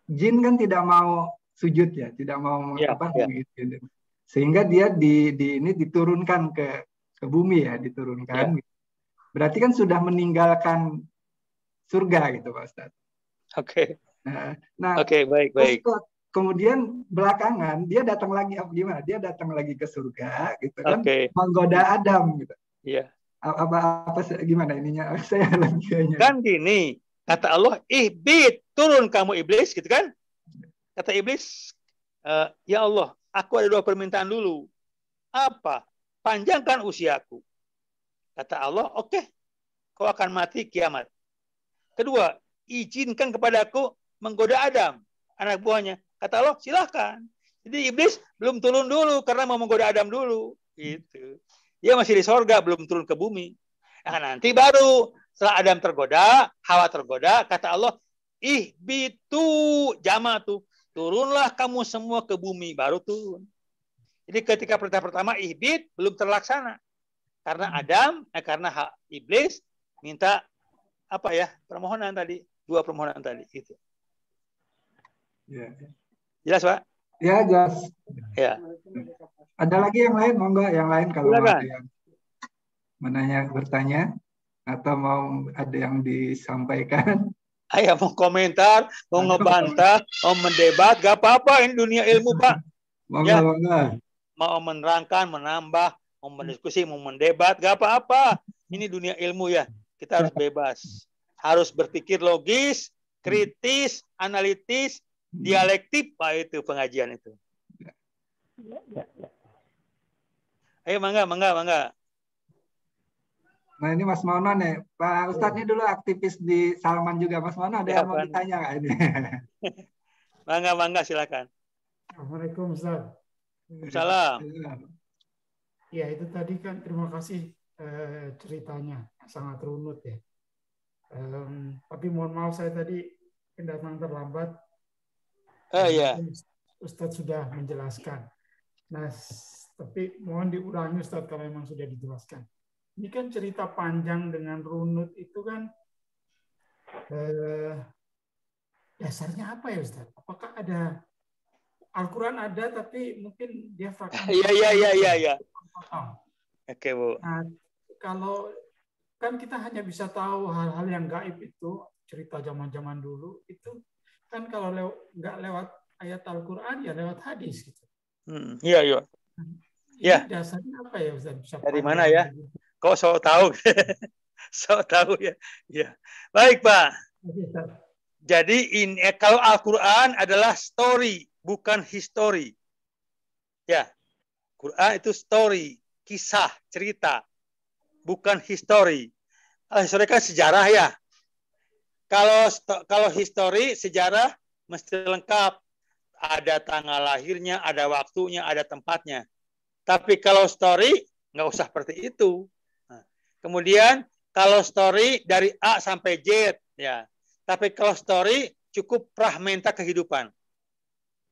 Jin kan tidak mau sujud ya, tidak mau gitu. Sehingga dia ini diturunkan ke bumi ya, diturunkan. Ya. Berarti kan sudah meninggalkan surga gitu Pak Ustadz. Oke. Nah, baik. Kemudian belakangan dia datang lagi gimana? Dia datang lagi ke surga gitu kan, menggoda Adam gitu. Iya. Apa gimana ininya? Saya lagi kayaknya. Kan gini, kata Allah, ihbit, turun kamu iblis gitu kan? Kata iblis, ya Allah, aku ada 2 permintaan dulu. Apa? Panjangkan usiaku. Kata Allah, oke, kau akan mati kiamat. Kedua, izinkan kepadaku menggoda Adam, anak buahnya. Kata Allah, silahkan. Jadi iblis belum turun dulu karena mau menggoda Adam dulu. Gitu. Dia masih di sorga, belum turun ke bumi. Nah, nanti baru setelah Adam tergoda, Hawa tergoda, kata Allah, ihbitu, jama tuh. Turunlah kamu semua ke bumi, baru turun. Jadi ketika perintah pertama ihbit belum terlaksana. Karena Adam, karena iblis minta permohonan tadi, 2 permohonan tadi gitu. Ya. Jelas Pak? Ya jelas. Ya. Ada lagi yang lain, monggo yang lain kalau mau ada yang bertanya atau mau ada yang disampaikan. Ayo mau komentar, mau ngebantah, mau mendebat, gak apa-apa, ini dunia ilmu Pak. Monggo. Mau menerangkan, menambah, mau mendiskusi, mau mendebat, gak apa-apa. Ini dunia ilmu ya. Kita harus bebas. Harus berpikir logis, kritis, analitis, dialektif, Pak, itu pengajian itu. Ayo mangga. Nah ini Mas Mono nih, Pak Ustadz ini dulu aktivis di Salman juga. Mas Mono ada yang mau ditanya nggak ini? Mangga silakan. Assalamualaikum Ustaz. Salam. Ya itu tadi kan terima kasih ceritanya sangat runut ya. Tapi mohon maaf saya tadi datang terlambat. Ya. Ustadz sudah menjelaskan. Nah, tapi mohon diulangi Ustadz kalau memang sudah dijelaskan. Ini kan cerita panjang dengan runut itu kan dasarnya apa ya Ustadz? Apakah ada Al-Quran ada tapi mungkin dia fragmen. Iya. Oke, Bu. Nah, kalau kan kita hanya bisa tahu hal-hal yang gaib itu, cerita zaman-zaman dulu itu kan kalau nggak lewat ayat Al-Quran ya lewat hadis gitu. Iya. Ini dasarnya apa ya Ustaz? Dari mana ya? Kok sok tahu? Sok tahu ya. Ya. Baik, Pak. Jadi ini kalau Al-Quran adalah story, bukan history. Ya. Quran itu story, kisah, cerita, bukan history. History kan sejarah ya. Kalau history, sejarah mesti lengkap. Ada tanggal lahirnya, ada waktunya, ada tempatnya. Tapi kalau story, nggak usah seperti itu. Nah, kemudian kalau story dari A sampai Z, ya. Tapi kalau story cukup fragmenta kehidupan,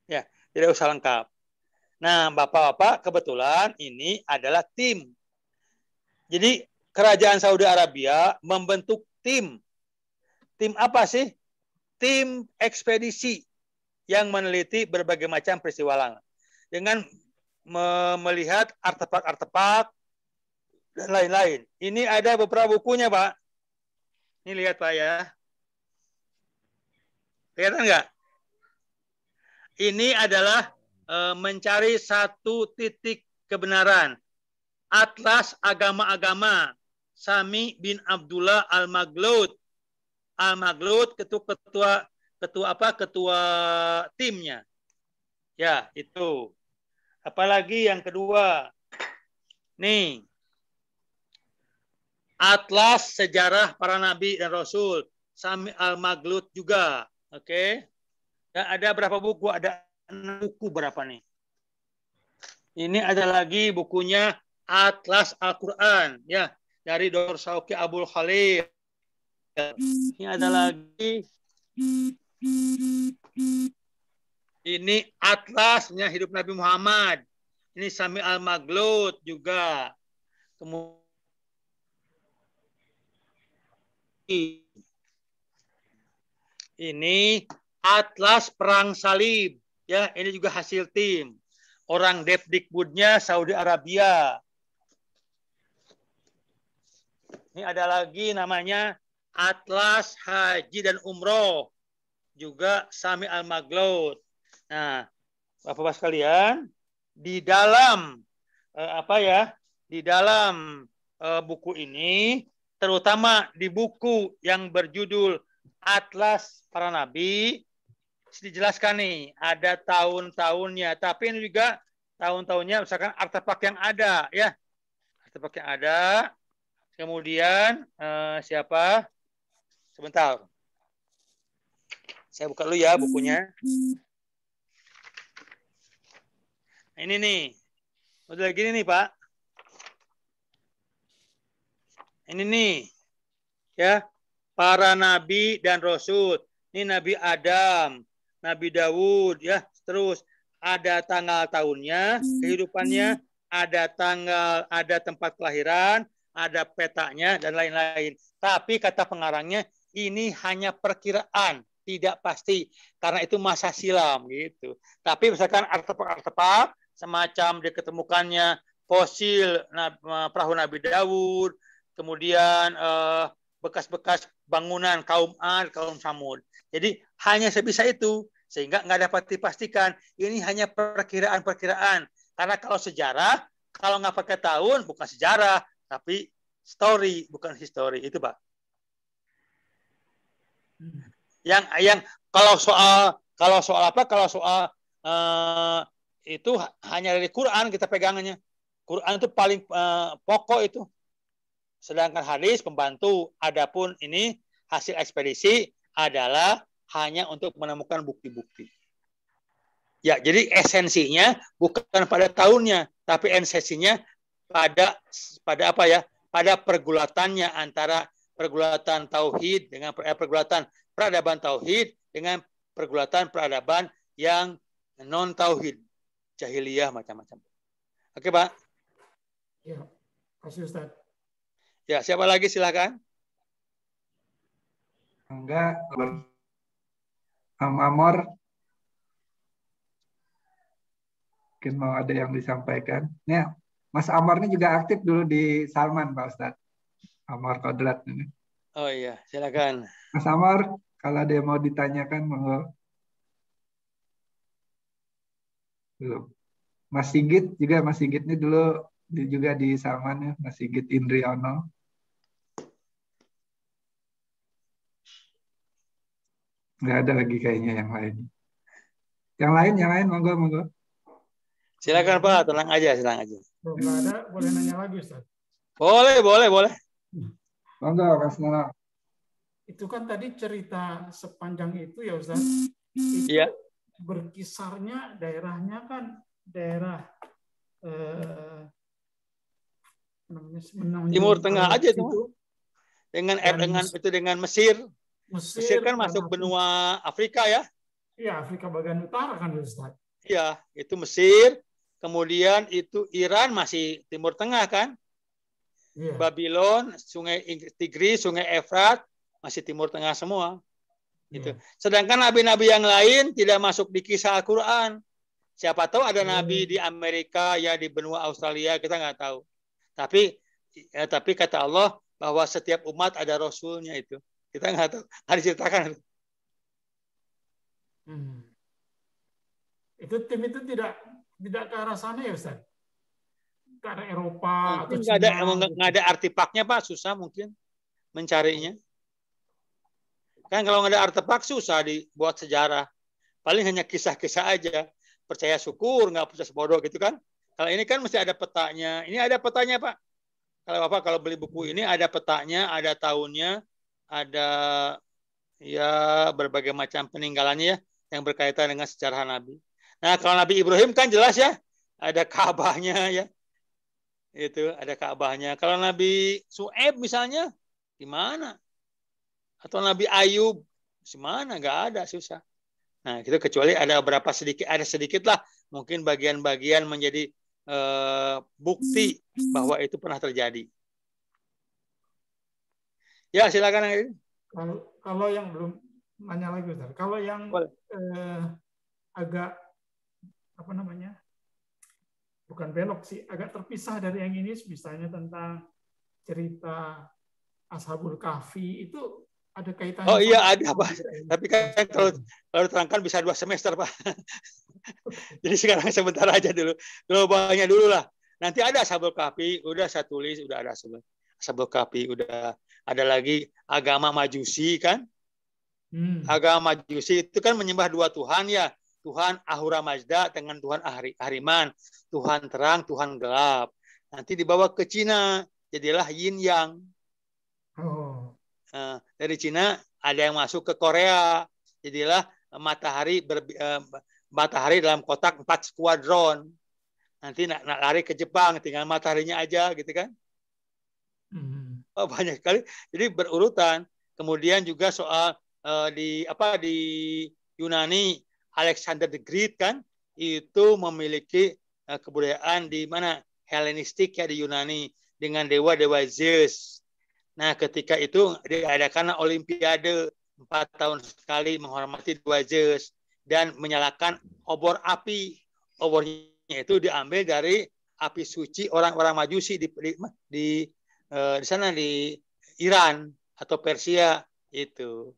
ya, tidak usah lengkap. Nah, Bapak-bapak, kebetulan ini adalah tim. Jadi Kerajaan Saudi Arabia membentuk tim. Tim apa sih? Tim ekspedisi yang meneliti berbagai macam peristiwa langit dengan melihat artefak-artefak dan lain-lain. Ini ada beberapa bukunya, Pak. Ini lihat, Pak, ya. Kelihatan nggak? Ini adalah mencari satu titik kebenaran. Atlas Agama-Agama Sami bin Abdullah Al-Maghlud. Al-Maghlud ketua timnya. Ya, itu. Apalagi yang kedua. Nih. Atlas Sejarah Para Nabi dan Rasul. Sami Al-Maghlud juga. Oke. Dan ada berapa buku? Ada 6 buku berapa nih? Ini ada lagi bukunya Atlas Al-Quran. Ya. Dari Dr. Sauki Abdul Khalil. Ini ada lagi. Ini atlasnya hidup Nabi Muhammad. Ini Sami Al-Maghlud juga. Kemudian ini Atlas Perang Salib. Ya, ini juga hasil tim. Orang Depdikbudnya Saudi Arabia. Ini ada lagi namanya Atlas Haji dan Umroh. Juga Sami Al-Maghlud. Nah, Bapak-bapak sekalian, di dalam di dalam buku ini, terutama di buku yang berjudul Atlas Para Nabi, dijelaskan nih, ada tahun-tahunnya. Tapi ini juga tahun-tahunnya, misalkan artefak yang ada, ya, artefak yang ada. Kemudian siapa? Sebentar. Saya buka dulu ya bukunya. Ini nih. Udah gini nih, Pak. Ini nih. Ya. Para nabi dan rasul. Ini Nabi Adam, Nabi Dawud, ya. Terus ada tanggal tahunnya, kehidupannya, ada tanggal, ada tempat kelahiran, ada petanya dan lain-lain. Tapi kata pengarangnya, ini hanya perkiraan, tidak pasti karena itu masa silam gitu. Tapi misalkan artefak-artefak semacam diketemukannya fosil perahu Nabi Dawud, kemudian bekas-bekas bangunan kaum Ad, kaum Samud. Jadi hanya sebisa itu, sehingga nggak dapat dipastikan. Ini hanya perkiraan-perkiraan. Karena kalau sejarah, kalau nggak pakai tahun, bukan sejarah, tapi story, bukan history. Itu, Pak. Yang kalau soal itu hanya dari Quran kita pegangannya. Quran itu paling pokok itu. Sedangkan hadis pembantu. Adapun ini hasil ekspedisi adalah hanya untuk menemukan bukti-bukti. Ya, jadi esensinya bukan pada tahunnya, tapi esensinya pada apa ya? Pada pergulatannya antara pergulatan tauhid dengan pergulatan peradaban tauhid dengan pergulatan peradaban yang non tauhid, jahiliyah macam-macam. Oke, Pak? Ya, kasih Ustaz. Ya, siapa lagi silakan? Enggak, Amor. Mungkin mau ada yang disampaikan. Ya, Mas Amor ini juga aktif dulu di Salman, Pak Ustadz. Amor Kodrat ini. Oh iya, silakan. Mas Amor, kalau ada yang mau ditanyakan, monggo. Belum. Mas Sigit juga, Mas Sigit ini dulu juga di Salman ya, Mas Sigit Indriono. Nggak ada lagi kayaknya yang lain. Yang lain, monggo, monggo. Silakan Pak, tenang aja. Belum ada, boleh nanya lagi Ustaz. Boleh. Monggo, Mas Nono. Itu kan tadi cerita sepanjang itu ya Ustaz. Itu Iya. Berkisarnya daerahnya kan daerah Timur Tengah aja itu. Dengan Mesir. Mesir kan masuk benua Afrika ya. Iya, Afrika bagian utara kan Ustaz. Iya, itu Mesir. Kemudian itu Iran masih Timur Tengah kan. Iya. Babylon, Sungai Tigris, Sungai Efrat masih Timur Tengah semua. Gitu. Sedangkan nabi-nabi yang lain tidak masuk di kisah Al-Quran. Siapa tahu ada nabi di Amerika, ya di benua Australia, kita nggak tahu. Tapi kata Allah bahwa setiap umat ada rasulnya itu. Kita nggak tahu. Harus diceritakan. Itu tim itu tidak ke arah sana ya Ustaz? Ke arah Eropa atau Cina? Nggak ada artefaknya Pak, susah mungkin mencarinya. Kan kalau nggak ada artefak susah dibuat sejarah. Paling hanya kisah-kisah aja. Percaya syukur, nggak percaya sebodoh gitu kan. Kalau ini kan mesti ada petanya. Ini ada petanya Pak. Kalau beli buku ini ada petanya, ada tahunnya, ada ya berbagai macam peninggalannya ya yang berkaitan dengan sejarah Nabi. Nah, kalau Nabi Ibrahim kan jelas ya, ada Ka'bahnya ya. Itu ada Ka'bahnya. Kalau Nabi Su'aib misalnya gimana? Atau Nabi Ayub gimana? Enggak ada, susah. Nah, itu kecuali ada sedikit lah mungkin bagian-bagian menjadi bukti bahwa itu pernah terjadi. Ya, silakan. Kalau yang belum nanya lagi Ustaz. Kalau yang agak apa namanya? Bukan belok sih, agak terpisah dari yang ini, misalnya tentang cerita Ashabul Kahfi itu ada kaitannya. Oh iya ada Pak. Tapi kan kalau terangkan bisa 2 semester Pak. Jadi sekarang sebentar aja dulu. Globanya dulu lah. Nanti ada Ashabul Kahfi, udah saya tulis, udah ada Ashabul Kahfi, udah ada lagi agama Majusi kan. Agama Majusi itu kan menyembah 2 Tuhan ya. Tuhan Ahura Mazda dengan Tuhan Ahriman. Tuhan terang, Tuhan gelap. Nanti dibawa ke Cina. Jadilah Yin Yang. Dari Cina ada yang masuk ke Korea. Jadilah matahari dalam kotak 4 skuadron. Nanti nak lari ke Jepang, tinggal mataharinya aja gitu kan. Oh, banyak sekali. Jadi berurutan. Kemudian juga soal di Yunani, Alexander the Great kan itu memiliki kebudayaan di mana Helenistik ya di Yunani dengan dewa-dewa Zeus. Nah, ketika itu diadakan Olimpiade 4 tahun sekali menghormati dewa Zeus dan menyalakan obor api. Obornya itu diambil dari api suci orang-orang Majusi di sana di Iran atau Persia itu.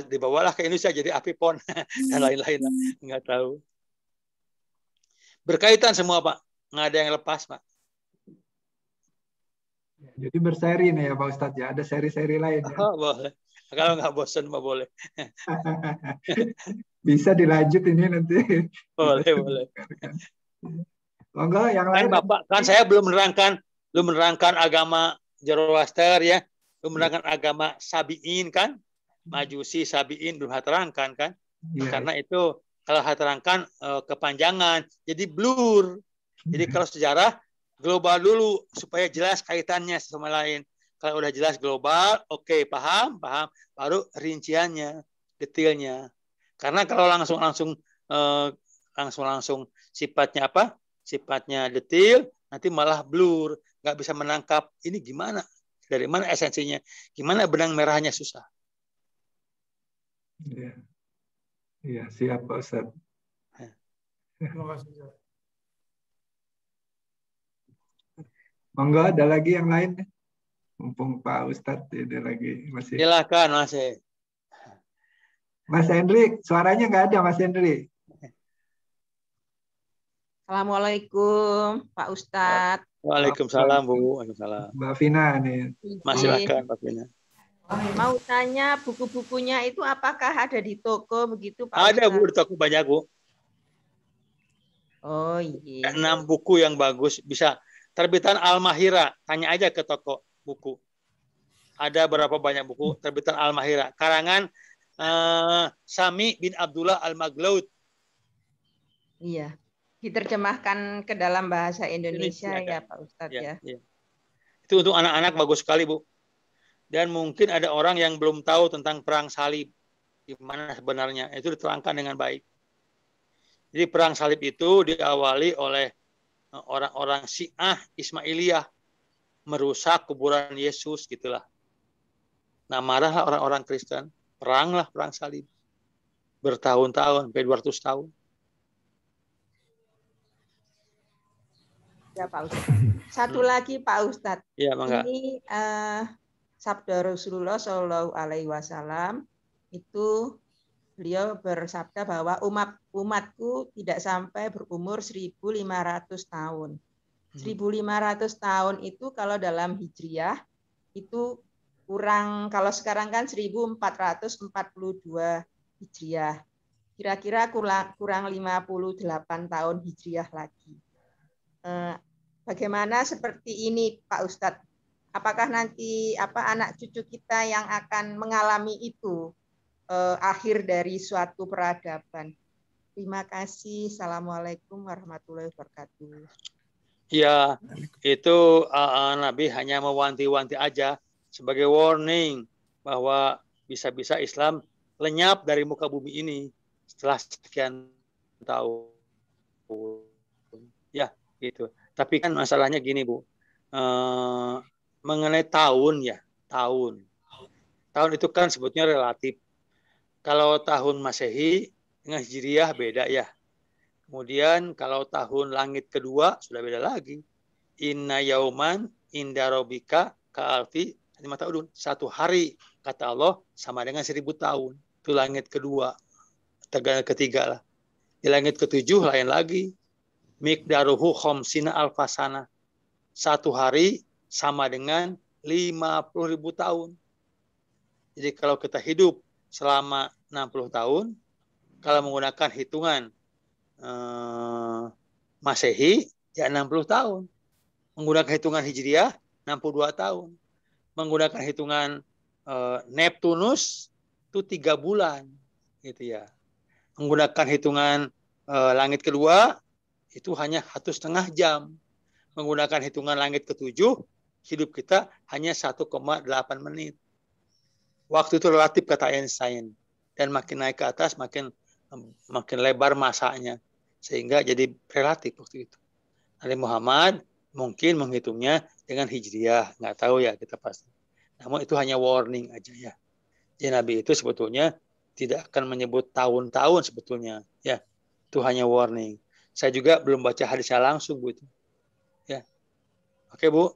Dibawalah ke Indonesia jadi api pon dan lain-lain, nggak tahu. Berkaitan semua Pak, nggak ada yang lepas Pak. Jadi berseri nih ya Pak Ustadz ya, ada seri-seri lain ya. Oh, boleh. Kalau nggak bosan mah boleh. Bisa dilanjut ini nanti. Boleh. Monggo yang lain. Bapak, kan saya belum menerangkan agama Zoroaster ya, belum menerangkan agama Sabi'in kan. Majusi, Sabi'in belum terangkan kan. Ya. Karena itu Kalau saya terangkan kepanjangan, jadi blur. Jadi kalau sejarah global dulu supaya jelas kaitannya sama lain. Kalau udah jelas global, oke, paham, baru rinciannya, detailnya. Karena kalau langsung sifatnya apa? Sifatnya detail, nanti malah blur, nggak bisa menangkap ini gimana, dari mana esensinya, gimana benang merahnya, susah. Iya, iya, siap Pak Ustadz. Terima kasih. Ustaz. Monggo, ada lagi yang lain? Mumpung Pak Ustadz ada lagi masih. Silakan Mas. Mas Hendri, suaranya nggak ada Mas Hendri. Assalamualaikum Pak Ustadz. Waalaikumsalam Bu. Waalaikumsalam. Mbak Vina nih. Mas, silakan Mbak Vina. Mau tanya buku-bukunya itu apakah ada di toko begitu Pak Ada Ustadz? Bu, di toko banyak Bu. Oh iya. 6 buku yang bagus, bisa terbitan Al-Mahira, tanya aja ke toko buku. Ada berapa banyak buku terbitan Al-Mahira, karangan Sami bin Abdullah Al-Maglaud. Iya. Diterjemahkan ke dalam bahasa Indonesia ya Pak Ustadz ya. Ya. Itu untuk anak-anak bagus sekali Bu. Dan mungkin ada orang yang belum tahu tentang perang salib, gimana sebenarnya, itu diterangkan dengan baik. Jadi perang salib itu diawali oleh orang-orang Syiah Ismailiyah, merusak kuburan Yesus gitulah. Nah, marahlah orang-orang Kristen, peranglah perang salib. Bertahun-tahun, sampai 200 tahun. Ya Pak Ustadz. Satu lagi Pak Ustadz. Ya, mangga. Ini sabda Rasulullah Shallallahu Alaihi Wasallam itu beliau bersabda bahwa umatku tidak sampai berumur 1.500 tahun. 1.500 tahun itu kalau dalam Hijriah itu kurang, kalau sekarang kan 1.442 Hijriah. Kira-kira kurang 58 tahun Hijriah lagi. Bagaimana seperti ini Pak Ustadz? Apakah nanti anak cucu kita yang akan mengalami itu akhir dari suatu peradaban? Terima kasih. Assalamualaikum warahmatullahi wabarakatuh. Ya, itu Nabi hanya mewanti-wanti aja sebagai warning bahwa bisa-bisa Islam lenyap dari muka bumi ini setelah sekian tahun. Ya, gitu. Tapi kan masalahnya gini Bu, mengenai tahun ya, tahun itu kan sebetulnya relatif. Kalau tahun Masehi dengan Hijriah beda ya. Kemudian kalau tahun langit kedua sudah beda lagi. Inna yauman inda rabbika ka'alfi tahun. Satu hari kata Allah sama dengan 1000 tahun. Itu langit kedua. Ketiga lah. Di langit ketujuh lain lagi. Miqdaruhu khamsina alfasana. Satu hari sama dengan 50.000 tahun. Jadi kalau kita hidup selama 60 tahun, kalau menggunakan hitungan Masehi, ya 60 tahun. Menggunakan hitungan Hijriah, 62 tahun. Menggunakan hitungan Neptunus, itu 3 bulan. Gitu ya. Menggunakan hitungan langit kedua, itu hanya 1,5 jam. Menggunakan hitungan langit ketujuh, hidup kita hanya 1,8 menit. Waktu itu relatif kata Einstein. Dan makin naik ke atas, makin lebar masanya. Sehingga jadi relatif waktu itu. Nabi Muhammad mungkin menghitungnya dengan Hijriah. Nggak tahu ya kita pasti. Namun itu hanya warning aja ya. Jadi Nabi itu sebetulnya tidak akan menyebut tahun-tahun sebetulnya. Ya, itu hanya warning. Saya juga belum baca hadisnya langsung Bu itu. Ya. Oke Bu.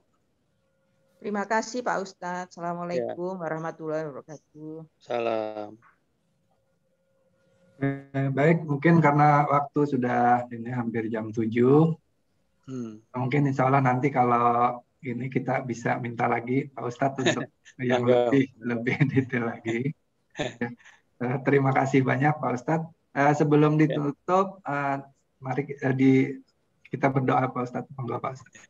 Terima kasih Pak Ustadz. Assalamualaikum warahmatullahi wabarakatuh. Salam. Baik, mungkin karena waktu sudah ini hampir jam 7. Mungkin insya Allah nanti kalau ini kita bisa minta lagi Pak Ustadz untuk yang lebih detail lagi. Terima kasih banyak Pak Ustadz. Sebelum ditutup, mari kita berdoa Pak Ustadz. Monggo Pak Ustadz.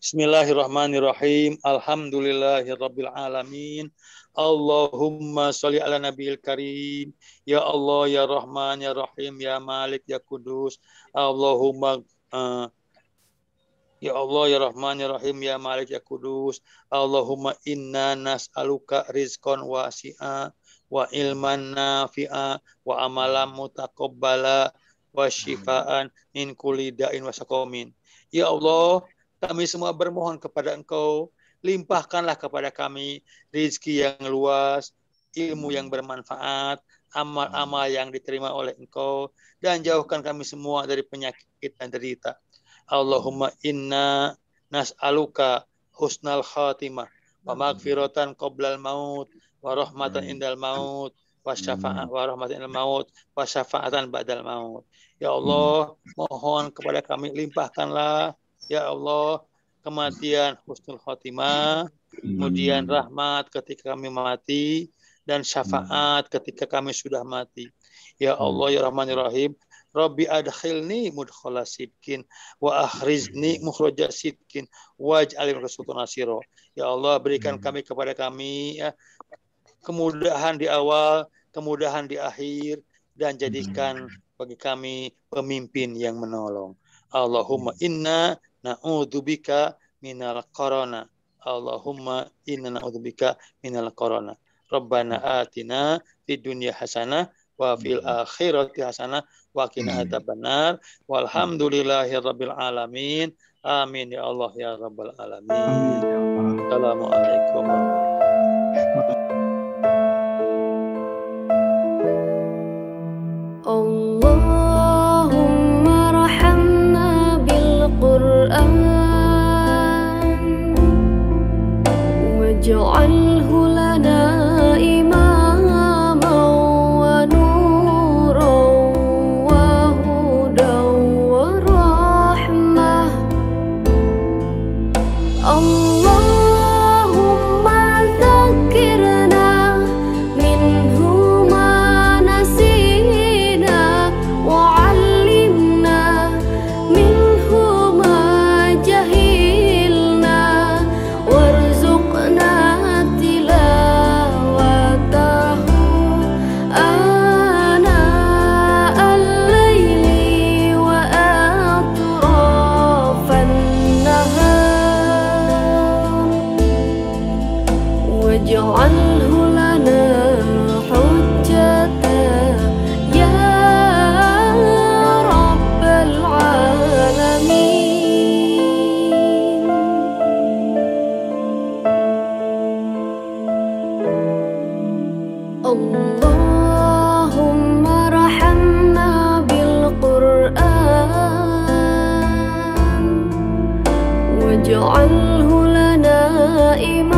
Bismillahirrahmanirrahim. Alhamdulillahirabbil alamin. Allahumma sholli ala nabiyil karim. Ya Allah, ya Rahman, ya Rahim, ya Malik, ya Kudus. Allahumma ya Allah, ya Rahman, ya Rahim, ya Malik, ya Kudus. Allahumma inna nas'aluka rizqan wasi'a wa ilman nafi'a wa amalan mutaqabbala wa syifaan min kulli da'in wa saqamin. Ya Allah, kami semua bermohon kepada Engkau, limpahkanlah kepada kami rezeki yang luas, ilmu yang bermanfaat, amal-amal yang diterima oleh Engkau, dan jauhkan kami semua dari penyakit dan derita. Allahumma inna nas'aluka husnal khatimah wa maghfiratan qoblal maut wa rahmatan indal maut wa syafa'atan wa rahmatan indal maut wa syafa'atan ba'dal maut. Ya Allah, mohon kepada kami, limpahkanlah ya Allah kematian husnul khatimah, kemudian rahmat ketika kami mati, dan syafaat ketika kami sudah mati. Ya Allah, ya Rahman, ya Rahim, Rabbi adkhilni mudkhala sidkin wa akhrizni mukhraja sidkin waj'alni rasulun nasira. Ya Allah, berikan kepada kami ya, kemudahan di awal, kemudahan di akhir, dan jadikan bagi kami pemimpin yang menolong. Allahumma inna na'udzubika minal corona. Allahumma inna na'udzubika minal corona. Rabbana atina fid dunya hasanah wa fil akhirati hasanah wa qina adzabannar. Walhamdulillahirabbil alamin. Amin ya Allah ya rabbal alamin. Amin ya Allah. Assalamualaikum warahmatullahi Allahumma rahamna bil Qur'an waj'alhu lana Allahumma rahamna bil Qur'an waj'alhu lana imam